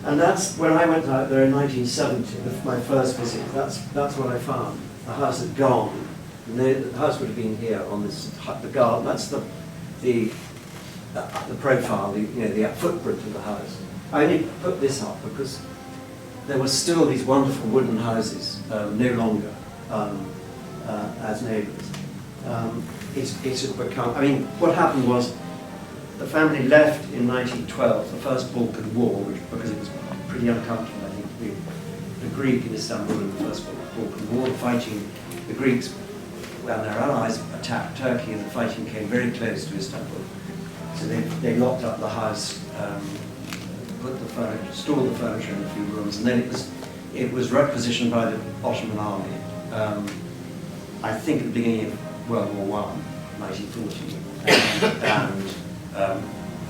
And that's when I went out there in 1970, my first visit. That's what I found. The house had gone. And the house would have been here on this the garden. That's the profile, the footprint of the house. I only put this up because there were still these wonderful wooden houses, no longer as neighbours. It had become. I mean, what happened was, the family left in 1912, the first Balkan War, because it was pretty uncomfortable, I think, the Greek in Istanbul in the first Balkan War, the Greeks and their allies attacked Turkey, and the fighting came very close to Istanbul. So they locked up the house, put the furniture, stored the furniture in a few rooms, and then it was requisitioned by the Ottoman army, I think at the beginning of World War I, 1940, and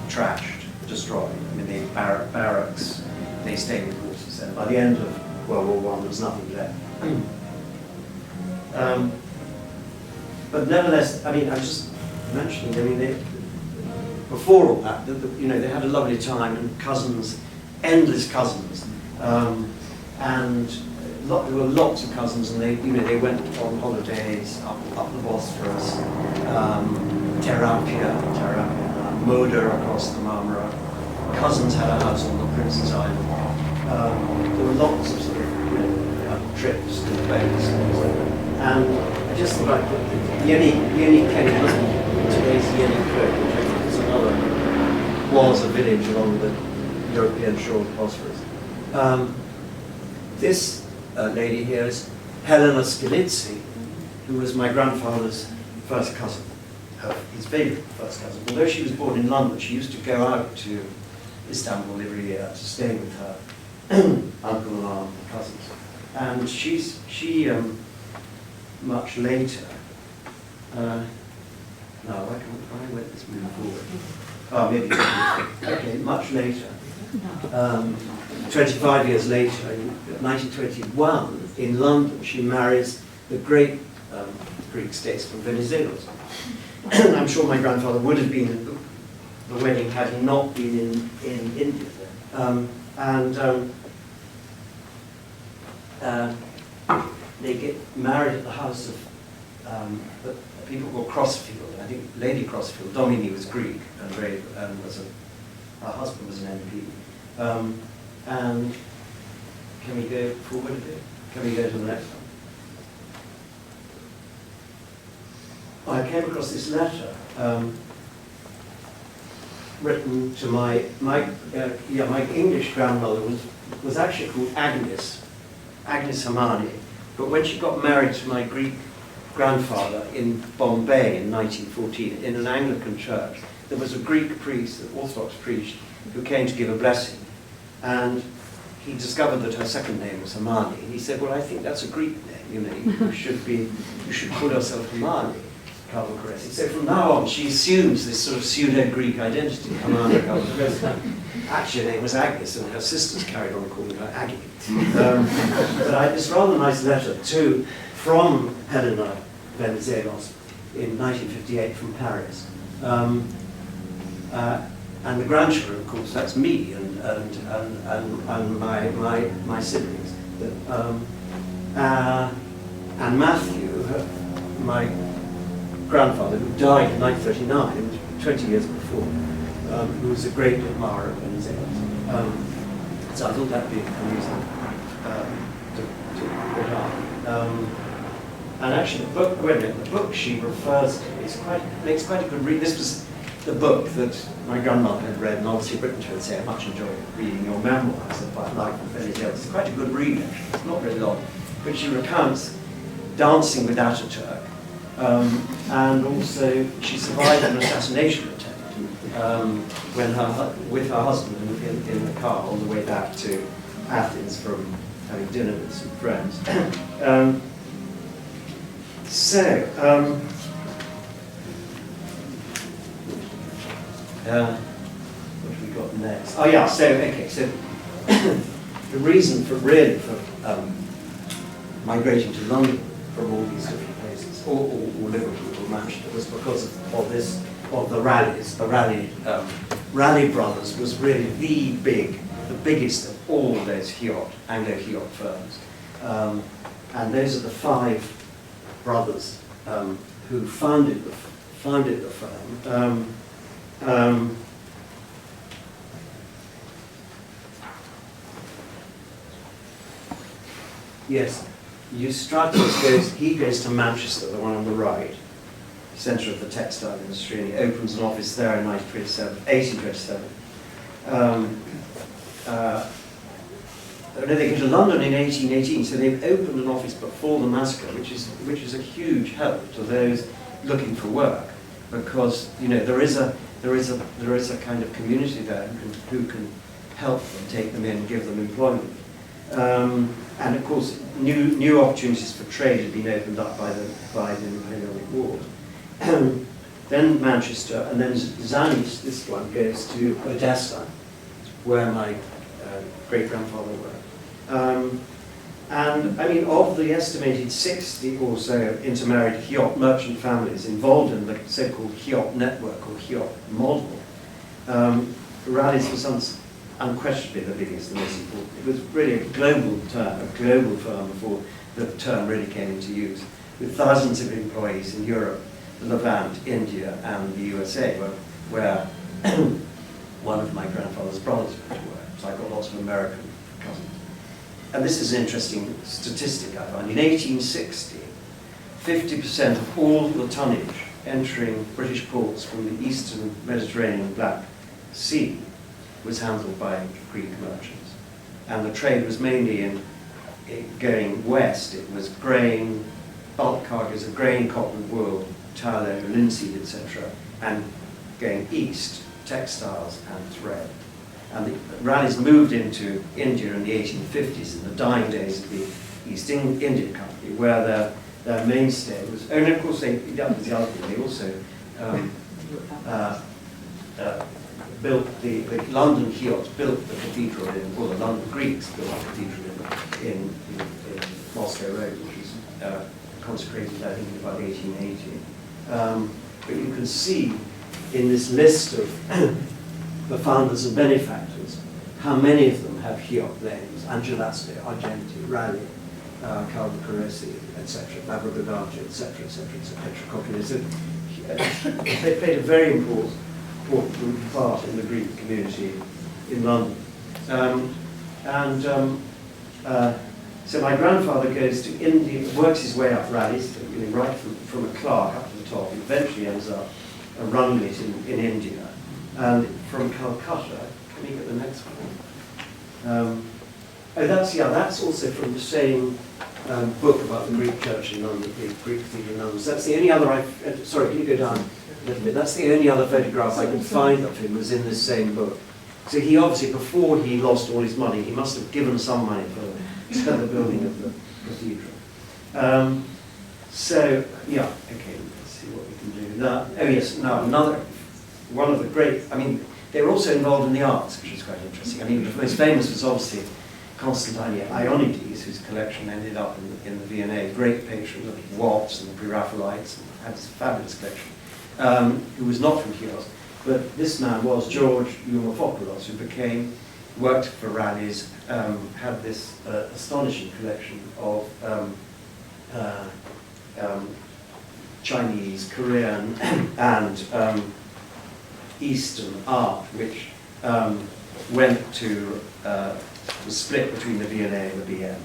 trashed, destroyed. I mean, they barracks, they stayed in quarters there. By the end of World War I, there was nothing left. But nevertheless, I mean, I was just mentioning, I mean, before all that, they had a lovely time, and cousins, endless cousins, and there were lots of cousins, and they went on holidays up the Bosphorus, Terapia, Moder across the Marmara. Cousins had a house on the Prince's Island. There were lots of sort of trips to the boats, and I just thought I'd put the Yeni Keni, today's Yeni Kirk, which I think is was a village along the European shore of the Bosphorus. This lady here is Helena Skilitzi, who was my grandfather's first cousin. His favourite first cousin. Although she was born in London, she used to go out to Istanbul every year to stay with her uncle and aunt and cousins. And she much later, why won't this move forward? Oh, maybe. Okay, much later, 25 years later, in 1921, in London, she marries the great Greek statesman Venizelos. I'm sure my grandfather would have been at the wedding had he not been in India. They get married at the house of people called Crossfield. I think Lady Crossfield. Domini was Greek and her husband was an MP. And can we go forward a bit? Can we go to the next one? I came across this letter written to my English grandmother was actually called Agnes Hamani, but when she got married to my Greek grandfather in Bombay in 1914 in an Anglican church, there was a Greek priest, an Orthodox priest, who came to give a blessing, and he discovered that her second name was Hamani. He said, "Well, I think that's a Greek name. You know, you should call yourself Hermione Calvocuresi. So from now on, she assumes this sort of pseudo-Greek identity, Hermione Calvocuresi. Actually, her name was Agnes, and her sisters carried on calling her Aggie. But this rather nice letter from Helena Venizelos in 1958 from Paris. And the grandchildren, of course, that's me and my siblings. And Matthew, my grandfather, who died in 1939, 20 years before, who was a great admirer of Venizelos. So I thought that'd be amusing to put up. And actually, the book she refers to makes quite a good read. This was the book that my grandmother had read, and obviously written to her and say, I much enjoyed reading your memoirs about life of Venizelos. It's quite a good read, actually. It's not very long. But she recounts dancing with Ataturk, and also she survived an assassination attempt with her husband in the car on the way back to Athens from having dinner with some friends. What have we got next? Oh yeah, so the reason for migrating to London from all these different places, or Liverpool or Manchester, was because of the rallies. The Raleigh Brothers was really the biggest of all those Anglo-Hiot firms. And those are the 5 brothers who founded the firm. Yes, Eustratos goes to Manchester, the one on the right, centre of the textile industry, and he opens an office there in 1827. They go to London in 1818, so they've opened an office before the massacre, which is a huge help to those looking for work, because there is a kind of community there who can help them, take them in, give them employment. And of course, new opportunities for trade had been opened up by the Napoleonic Wars. Then Manchester, and then Zanis, this one, goes to Odessa, where my great-grandfather worked. And I mean, of the estimated 60 or so intermarried Hiot merchant families involved in the so-called Hiot network or Hiot model, Raleigh's was unquestionably the biggest, the most important. It was really a global firm before the term really came into use, with thousands of employees in Europe, the Levant, India, and the USA, where one of my grandfather's brothers went to work. So I got lots of American cousins. And this is an interesting statistic I found. In 1860, 50% of all the tonnage entering British ports from the eastern Mediterranean Black Sea was handled by Greek merchants. And the trade was mainly in going west. It was grain, bulk cargoes of grain, cotton, wool, tallow, linseed, etc. And going east, textiles and thread. And the Raleighs moved into India in the 1850s, in the dying days of the East India Company, where their mainstay was, and of course they also built the London Hiots built the cathedral or the London Greeks built the cathedral in Moscow Road, which was consecrated, I think, in about 1880. But you can see in this list of the founders and benefactors how many of them have Hiot names: Angelaste, Argenti, Raleigh, Calvocuresi, etc., Labradorante, etc., Petrokokkinis. They played a very important part in the Greek community in London. So my grandfather goes to India, works his way up Raleigh's, right from a clerk up to the top, and eventually ends up running it in India. And from Calcutta, can we get the next one? That's also from the same book about the Greek church in London, the Greek cathedral in London. So that's the only other sorry, can you go down a little bit? That's the only other photograph I could find of him was in this same book. So he obviously, before he lost all his money, he must have given some money for the building of the cathedral. So, yeah, okay, let's see what we can do. Now, oh yes, now one of the great, I mean, they were also involved in the arts, which is quite interesting. I mean, the most famous was obviously Constantine Ionides, whose collection ended up in the V&A, great patron of Watts and the Pre-Raphaelites, and had this fabulous collection, who was not from Chios. But this man was George Eumopopoulos, who worked for Rallies, had this astonishing collection of Chinese, Korean, and Eastern art, which went to, was split between the V&A and the BM.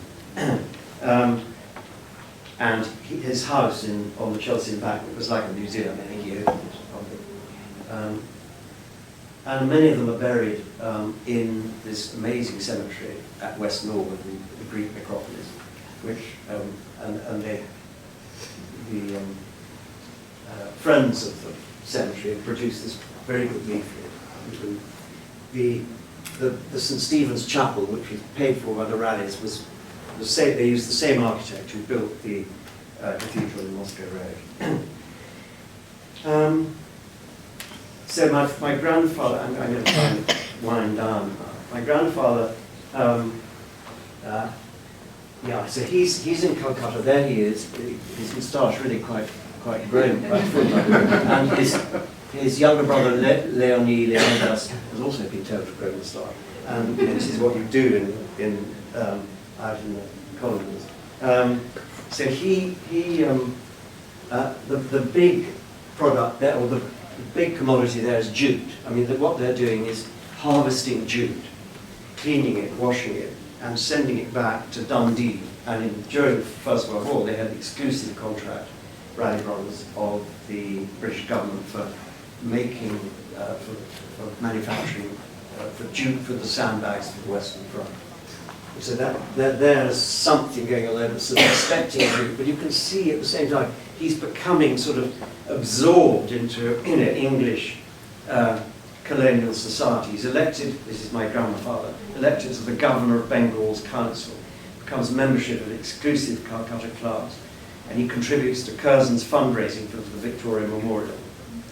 And his house on the Chelsea Embankment was like a museum. I think he opened it. And many of them are buried in this amazing cemetery at West Norwood, the Greek necropolis, which, and the friends of the cemetery have produced this very good leaflet. The St. Stephen's Chapel, which was paid for by the Rallies, was the same. They used the same architect who built the cathedral in Moscow Road. So my grandfather, I'm going to try and wind down. My grandfather, yeah, so he's in Calcutta. There he is. His moustache really quite grown, quite full. And his younger brother Leonidas has also been told to grow moustache. And this is what you do out in the colonies. So the big product there, or the big commodity there, is jute. I mean, what they're doing is harvesting jute, cleaning it, washing it, and sending it back to Dundee. And during the First World War, they had exclusive contract, Raleigh Brothers, of the British government for making, for manufacturing, for jute for the sandbags for the Western Front. So there's something going on there that's sort of expecting jute, but you can see at the same time he's becoming sort of absorbed into English colonial society. He's elected, this is my grandfather, elected to the governor of Bengal's council, becomes membership of the exclusive Calcutta clubs, and he contributes to Curzon's fundraising for the Victoria Memorial,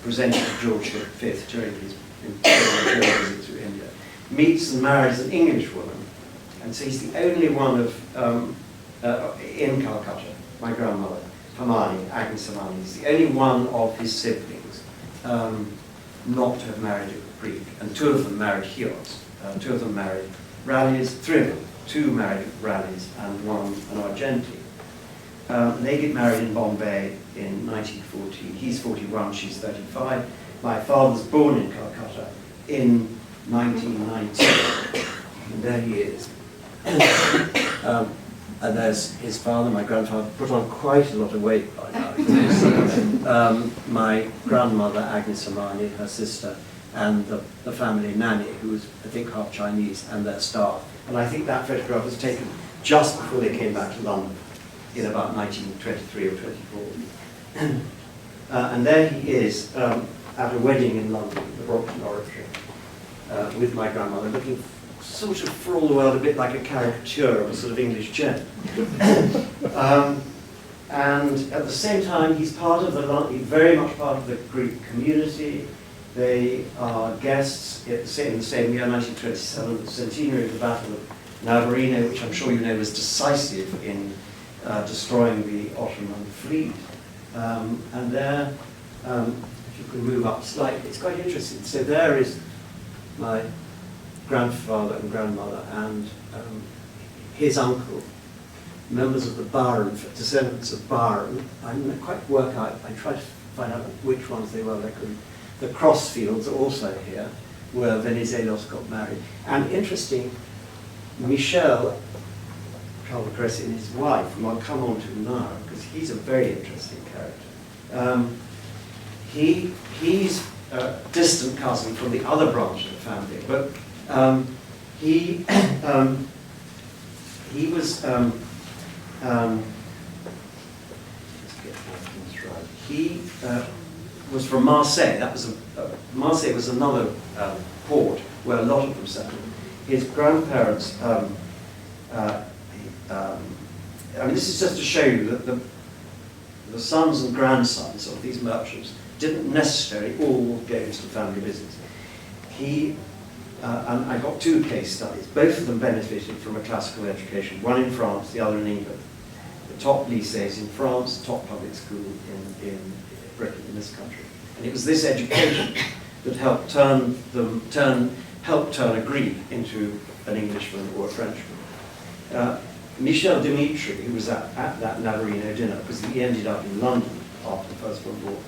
presented to George V during his visit to India. Meets and marries an English woman, and so he's the only one in Calcutta, my grandmother, Agnes Hamani, is the only one of his siblings not to have married a Greek, and two of them married Chios. Two of them married Rallies, three of them, two married Rallies and one an Argentine. They get married in Bombay in 1914. He's 41, she's 35. My father's born in Calcutta in 1919, and there he is. And there's his father, my grandfather, put on quite a lot of weight by now. My grandmother, Agnes Hamani, her sister, and the family nanny, who was, I think, half Chinese, and their staff. And I think that photograph was taken just before they came back to London, in about 1923 or 24. And there he is at a wedding in London, the Brompton Oratory, with my grandmother, looking sort of, for all the world, a bit like a caricature of a sort of English gent. And at the same time, he's very much part of the Greek community. They are guests in the same year, 1927, the centenary of the Battle of Navarino, which I'm sure you know was decisive in destroying the Ottoman fleet. And there, if you can move up slightly, it's quite interesting. So there is my grandfather and grandmother and his uncle, members of the Baron, descendants of Baron. I didn't quite work out, I tried to find out which ones they were. The Crossfields are also here, where Venizelos got married. And interesting, Michel Calvacresi and his wife, whom I'll come on to now, because he's a very interesting character. He's a distant cousin from the other branch of the family, but he was let's get things right. He was from Marseille. Marseille was another port where a lot of them settled. His grandparents I mean, this is just to show you that the sons and grandsons of these merchants didn't necessarily all go into the family business. And I got 2 case studies. Both of them benefited from a classical education, one in France, the other in England. The top lycées in France, top public school in Britain, in this country. And it was this education that helped turn a Greek into an Englishman or a Frenchman. Michel Dimitri, who was at that Navarino dinner, because he ended up in London after the First World War.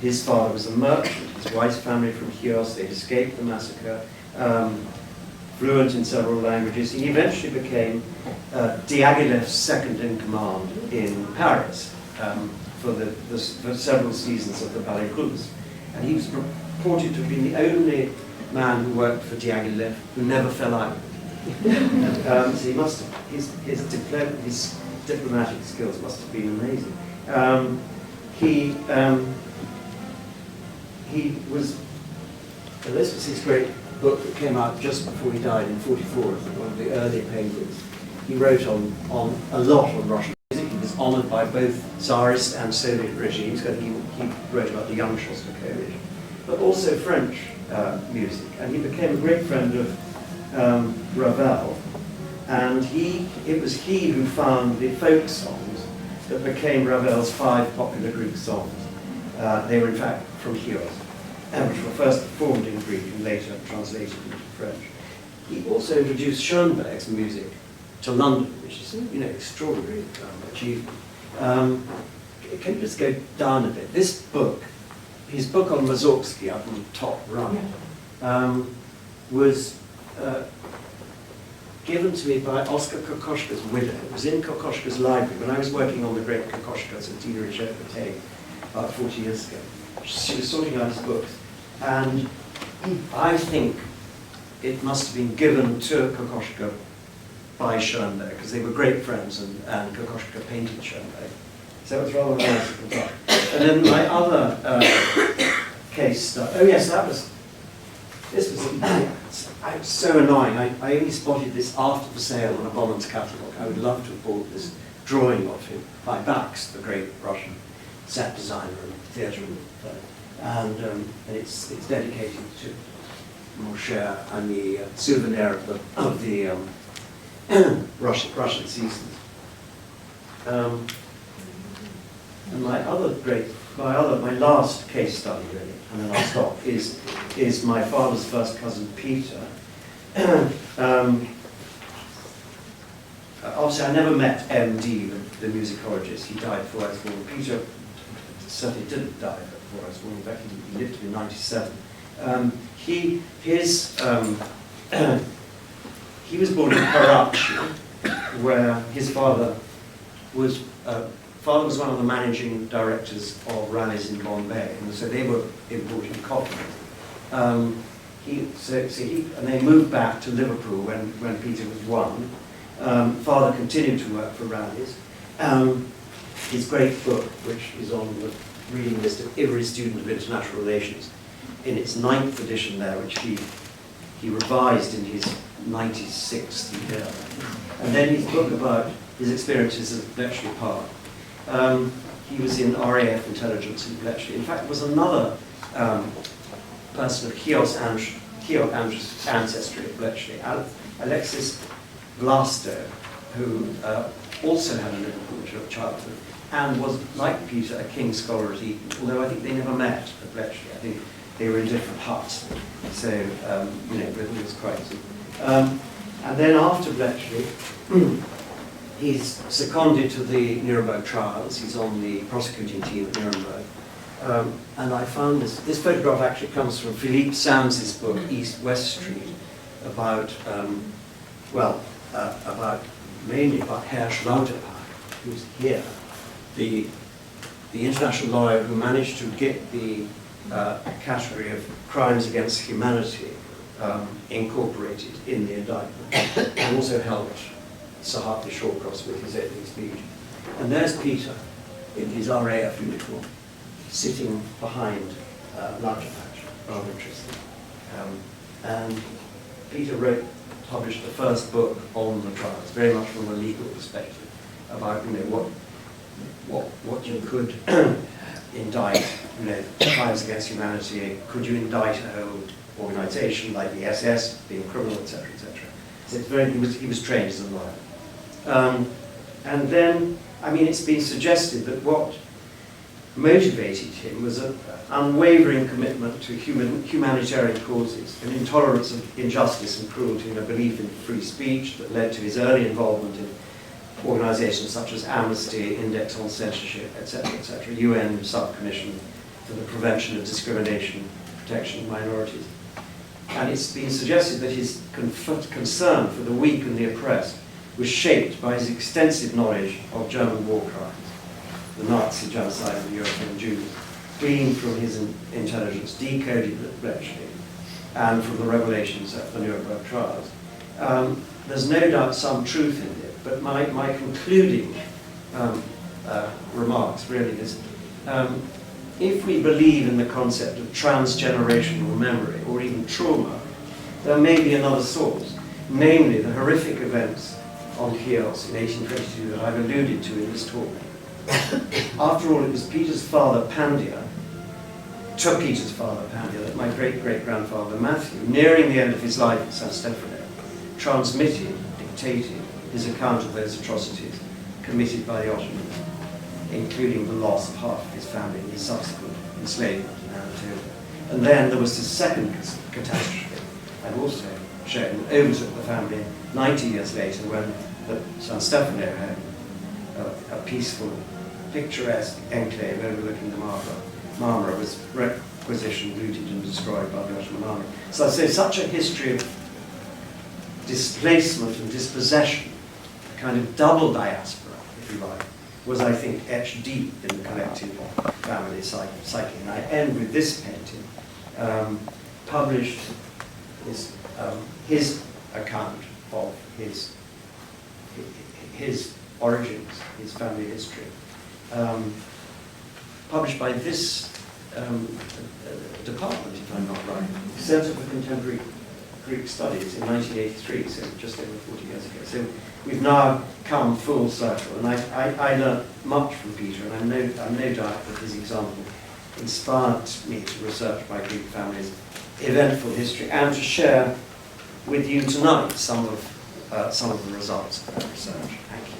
His father was a merchant, his wife's family from Chios, they'd escaped the massacre, fluent in several languages. He eventually became Diaghilev's second in command in Paris for several seasons of the Ballet Russe. And he was reported to have been the only man who worked for Diaghilev who never fell out. So he must have, his diplomatic skills must have been amazing. This was his great book that came out just before he died in '44, one of the earlier papers. He wrote a lot on Russian music. He was honoured by both Tsarist and Soviet regimes. He wrote about the young Shostakovich, but also French music. And he became a great friend of Ravel. And it was he who found the folk songs that became Ravel's 5 popular Greek songs. They were in fact from Chios, which were first performed in Greek and later translated into French. He also introduced Schoenberg's music to London, which is extraordinary achievement. Can you just go down a bit? This book, his book on Mussorgsky up on the top right, was given to me by Oskar Kokoschka's widow. It was in Kokoschka's library when I was working on the great Kokoschkas at Tina Richet about 40 years ago. She was sorting out his books, and I think it must have been given to Kokoschka by Schoenberg, because they were great friends, and Kokoschka painted Schoenberg. So it was rather nice. And then my other case study, this was so annoying. I only spotted this after the sale on a Bollens catalogue. I would love to have bought this drawing of him by Bax, the great Russian set designer and theatre and it's dedicated to Moshe and the souvenir of the Russian seasons. And my last case study really, and then I'll stop, is my father's first cousin Peter. Obviously, I never met M.D., the musicologist. He died before I was born. Peter certainly didn't die before I was born. In fact, he lived to be 97. He was born in Karachi, where his father was one of the managing directors of Rallies in Bombay, and so they were importing cotton. And they moved back to Liverpool when Peter was 1. Father continued to work for Rallies. His great book, which is on the reading list of every student of international relations, in its 9th edition there, which he revised in his 96th year. And then his book about his experiences at Bletchley Park. He was in RAF intelligence in Bletchley. In fact, there was another person of Chios ancestry at Bletchley, Alexis Vlasto, who also had a Liverpool childhood and was, like Peter, a King's Scholar at Eton, although I think they never met at Bletchley. I think they were in different huts. So, Britain was quite... and then after Bletchley, he's seconded to the Nuremberg trials. He's on the prosecuting team at Nuremberg. And I found this photograph actually comes from Philippe Sands' book, East-West Street, about mainly about Herr Schlauterpack, who's here, the international lawyer who managed to get the category of crimes against humanity incorporated in the indictment, and also helped Sir Hartley Shawcross with his opening speech. And there's Peter in his RAF uniform, sitting behind Lauterpacht, rather interesting. And Peter published the first book on the trials, very much from a legal perspective. about what you could indict, crimes against humanity. Could you indict a whole organisation like the SS, being criminal, etc., etc. So it's he was trained as a lawyer. And then, I mean, it's been suggested that what motivated him was an unwavering commitment to humanitarian causes, an intolerance of injustice and cruelty, and a belief in free speech that led to his early involvement in organisations such as Amnesty, Index on Censorship, etc., UN Subcommission for the Prevention of Discrimination and Protection of Minorities. And it's been suggested that his concern for the weak and the oppressed was shaped by his extensive knowledge of German war crimes, the Nazi genocide of the European Jews, gleaned from his intelligence, decoded at Bletchley, and from the revelations at the Nuremberg trials. There's no doubt some truth in it, but my concluding remarks really is, if we believe in the concept of transgenerational memory, or even trauma, there may be another source, namely the horrific events on Chios in 1822 that I've alluded to in this talk. After all, it was Peter's father, Pandya, that my great-great-grandfather, Matthew, nearing the end of his life at San Stefano, transmitted, dictated his account of those atrocities committed by the Ottomans, including the loss of half of his family and his subsequent enslavement in Anatolia. And then there was the second catastrophe. I've also shown that overtook the family 90 years later when the San Stefano home, a peaceful, picturesque enclave overlooking the Marmara, was requisitioned, looted and destroyed by the Ottoman army. So I'd say such a history of displacement and dispossession, a kind of double diaspora, if you like, was, I think, etched deep in the collective family psyche. And I end with this painting, published his account of his origins, his family history, published by this department, if I'm not right, Centre for Contemporary Greek Studies in 1983, so just over 40 years ago. So we've now come full circle, and I learned much from Peter, and I'm no doubt that his example inspired me to research my Greek family's eventful history and to share with you tonight some of the results of that research. Thank you.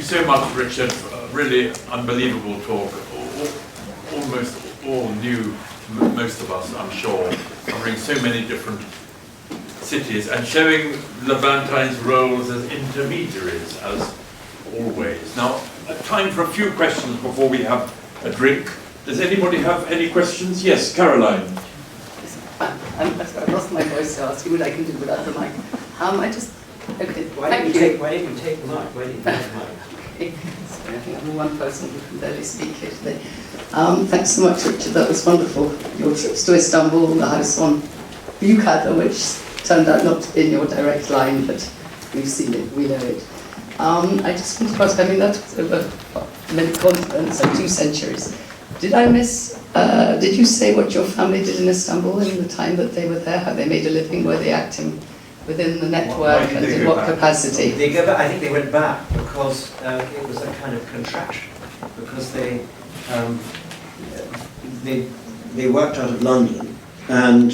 So much, Richard. Really unbelievable talk. Almost all new, most of us, I'm sure, covering so many different cities and showing Levantine's roles as intermediaries, as always. Now, time for a few questions before we have a drink. Does anybody have any questions? Yes, Caroline. I've lost my voice, so I'll see what I can do without the mic. Okay, Why don't you take the mic? Why don't you take the mic? Okay. Sorry, I think I'm the one person who can barely speak here today. Thanks so much, Richard. That was wonderful. Your trips to Istanbul, the house on Büyükada, which turned out not in your direct line, but we've seen it, we know it. I just want to ask, I mean, that's over many continents and 2 centuries. Did I miss, did you say what your family did in Istanbul in the time that they were there? How they made a living? Were they acting within the network and in what capacity? They go back, I think they went back because it was a kind of contraction, because they worked out of London, and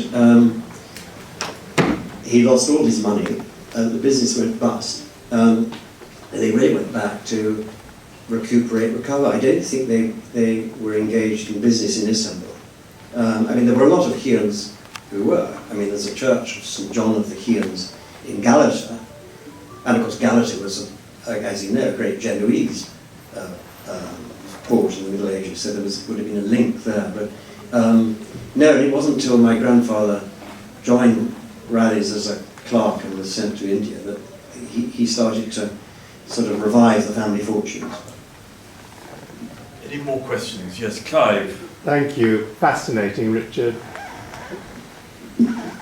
he lost all his money, the business went bust, and they really went back to recover. I don't think they were engaged in business in Istanbul. I mean, there were a lot of Chians who were. I mean, there's a church of St. John of the Chians in Galata, and of course Galata was, as you know, a great Genoese port in the Middle Ages, so there would have been a link there. But no, it wasn't until my grandfather joined Rallies as a clerk and was sent to India that he started to sort of revive the family fortunes. Any more questions? Yes, Clive. Thank you. Fascinating, Richard.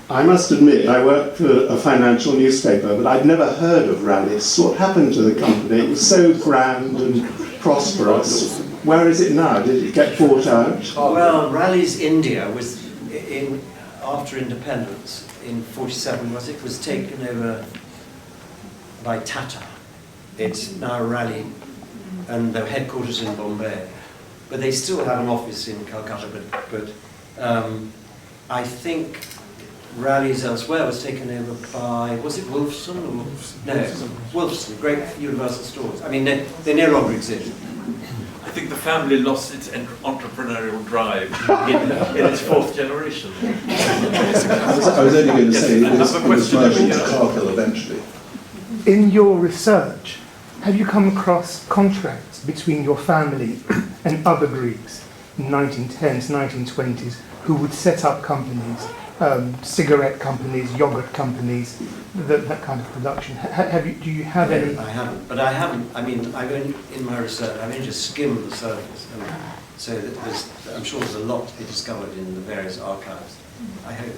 I must admit, I worked for a financial newspaper, but I'd never heard of Rallis. What happened to the company? It was so grand and prosperous. Where is it now? Did it get bought out? Well, Rallies India was after independence in 47, was taken over by Tata. It's now Rally, and their headquarters in Bombay. But they still have an office in Calcutta, but I think Rallies elsewhere was taken over by, was it Wolfson? Or, no, Wolfson, Great Universal Stores. I mean, they no longer exist. I think the family lost its entrepreneurial drive in its fourth generation. I was only going to say it was merged into Cargill eventually. In your research, have you come across contracts between your family and other Greeks in 1910s, 1920s, who would set up companies, cigarette companies, yogurt companies, that kind of production? Do you have any? I haven't, but I haven't. I mean, I've only in my research, I've only just skimmed the surface, so that I'm sure there's a lot to be discovered in the various archives. I hope.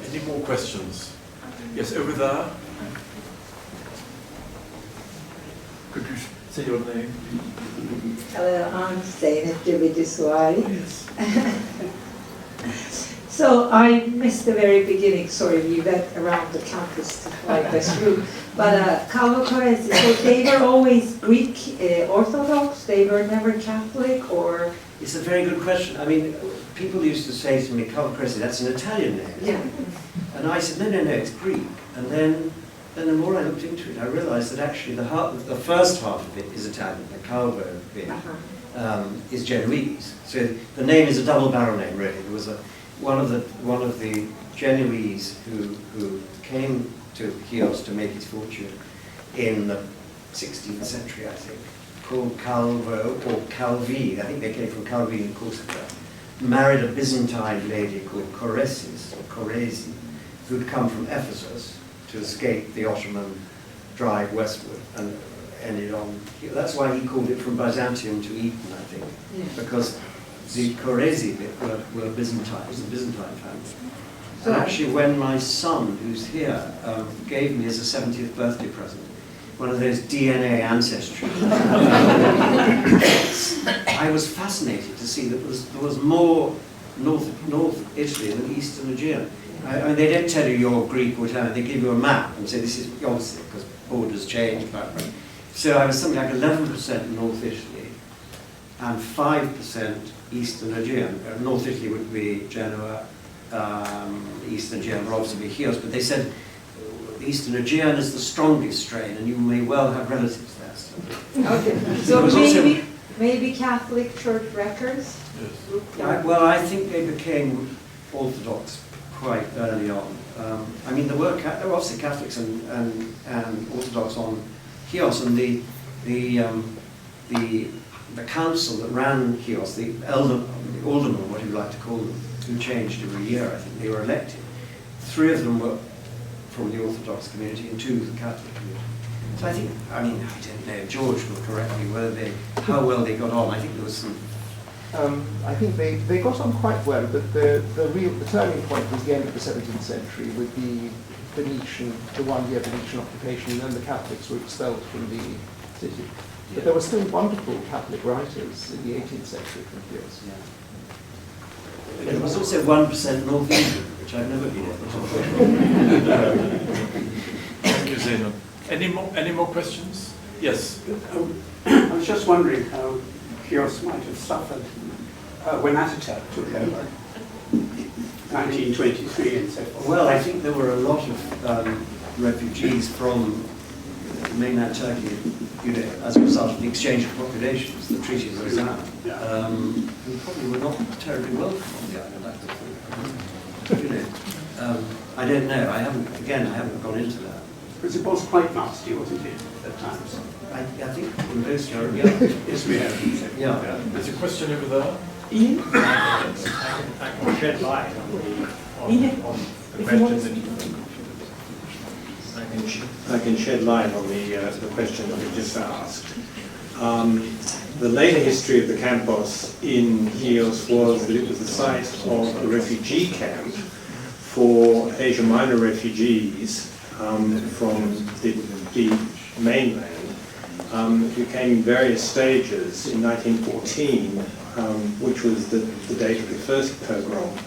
Any more questions? Yes, over there. Could you say your name? Hello, I'm Zeynep Cebediswari. Yes. So I missed the very beginning, sorry, we went around the campus to find this room. But Kalvakoresi, so they were always Greek Orthodox, they were never Catholic, or? It's a very good question. I mean, people used to say to me, Kalvakoresi, that's an Italian name. Yeah. And I said, no, it's Greek. And then the more I looked into it, I realized that actually the first half of it is Italian, the Calvo bit is Genoese. So the name is a double barrel name, really. There was one of the Genoese who came to Chios to make his fortune in the 16th century, I think, called Calvo or Calvi. I think they came from Calvi in Corsica. Married a Byzantine lady called Koresi, who'd come from Ephesus to escape the Ottoman drive westward and ended on. That's why he called it from Byzantium to Eton, I think, because the Koresi bit were Byzantine. It was a Byzantine family. So actually, when my son, who's here, gave me as a 70th birthday present one of those DNA ancestry, I was fascinated to see that there was more North Italy than Eastern Aegean. I mean, they don't tell you you're Greek or Italian. They give you a map and say this is obviously because borders change. So I was something like 11% North Italy and 5% Eastern Aegean. North Italy would be Genoa, Eastern Aegean would obviously be Chios, but they said Eastern Aegean is the strongest strain, and you may well have relatives there. So. Okay. So maybe Catholic Church records? Yes. Well, I think they became Orthodox quite early on. I mean, there were obviously Catholics and Orthodox on Chios, and the council that ran Chios, the aldermen, what you like to call them, who changed every year, I think they were elected. 3 of them were from the Orthodox community and 2 the Catholic community. So I think, I don't know, George will correct me how well they got on. I think there was some. I think they got on quite well, but the turning point was the end of the 17th century with the 1-year Venetian occupation, and then the Catholics were expelled from the city. But there were still wonderful Catholic writers in the 18th century from Chios. Yeah. There was also 1% North England, which I've never been able to. Thank you, Zeno. Any more questions? Yes. I was just wondering how Chios might have suffered when Ataturk took over, 1923 and so forth. Well, I think there were a lot of refugees from mainland Turkey, as a result of the exchange of populations, the Treaty of Lausanne, who probably were not terribly welcome on the island, I think. I don't know. I haven't gone into that. Because it was quite nasty, wasn't it, at times? I think in most Europe, Yes, we have. yeah. There's a question over there. Ian? I can shed light on the question that I can shed light on the question that we just asked. The later history of the campus in Chios was that it was the site of a refugee camp for Asia Minor refugees from the mainland, It came in various stages. In 1914, which was the date of the first pogrom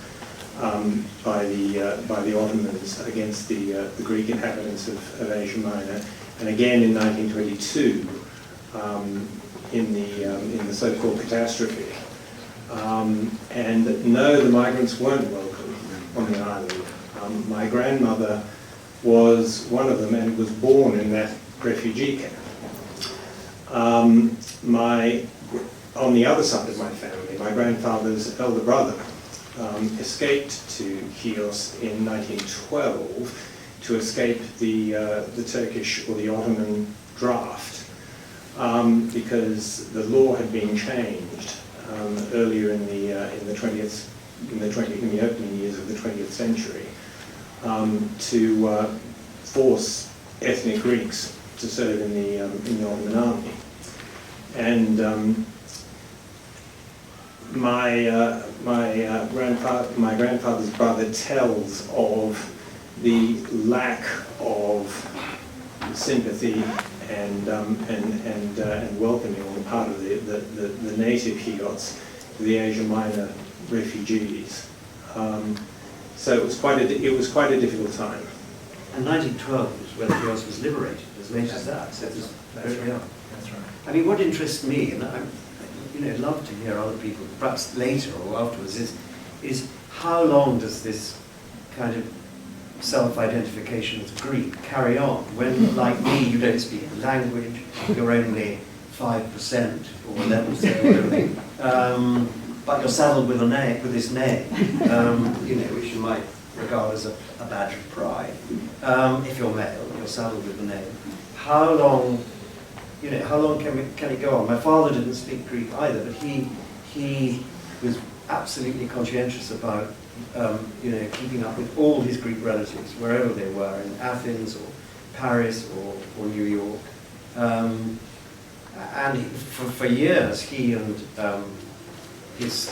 by the Ottomans against the Greek inhabitants of Asia Minor, and again in 1922 in the so-called catastrophe. And no, the migrants weren't welcome on the island. My grandmother was one of them and was born in that refugee camp. On the other side of my family, my grandfather's elder brother escaped to Chios in 1912 to escape the Turkish or the Ottoman draft because the law had been changed earlier in the opening years of the 20th century to force ethnic Greeks to serve in the Ottoman army. And my grandfather's brother tells of the lack of sympathy and welcoming on the part of the native Hiots, the Asia Minor refugees. So it was quite a difficult time. And 1912 was when Chios was liberated, as late as that. So it was very young. That's right. I mean, what interests me, and I'd love to hear other people, perhaps later or afterwards, is how long does this kind of self-identification as Greek carry on when, like me, you don't speak the language, you're only 5% or 11%, but you're saddled with this name, which you might regard as a badge of pride. If you're male, you're saddled with the name. How long can it go on? My father didn't speak Greek either, but he was absolutely conscientious about keeping up with all his Greek relatives, wherever they were, in Athens or Paris or New York. And for years, he and his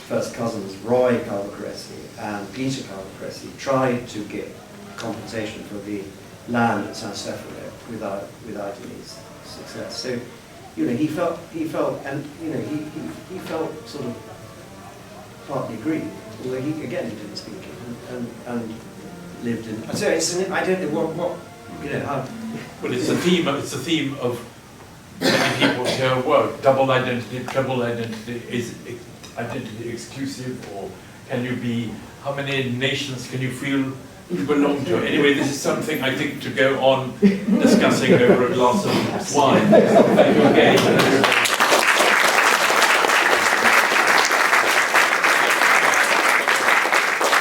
first cousins, Roy Calvacresi and Peter Calvacresi, tried to get compensation for the land at San Stefano without any success. So, he felt sort of partly Greek, although he didn't speak it and lived in. So I don't know how. Well, it's a theme of many people here work. Double identity, triple identity. Is identity exclusive, or can you be? How many nations can you feel you belong to? Anyway, this is something I think to go on discussing over a glass of wine. Thank you again.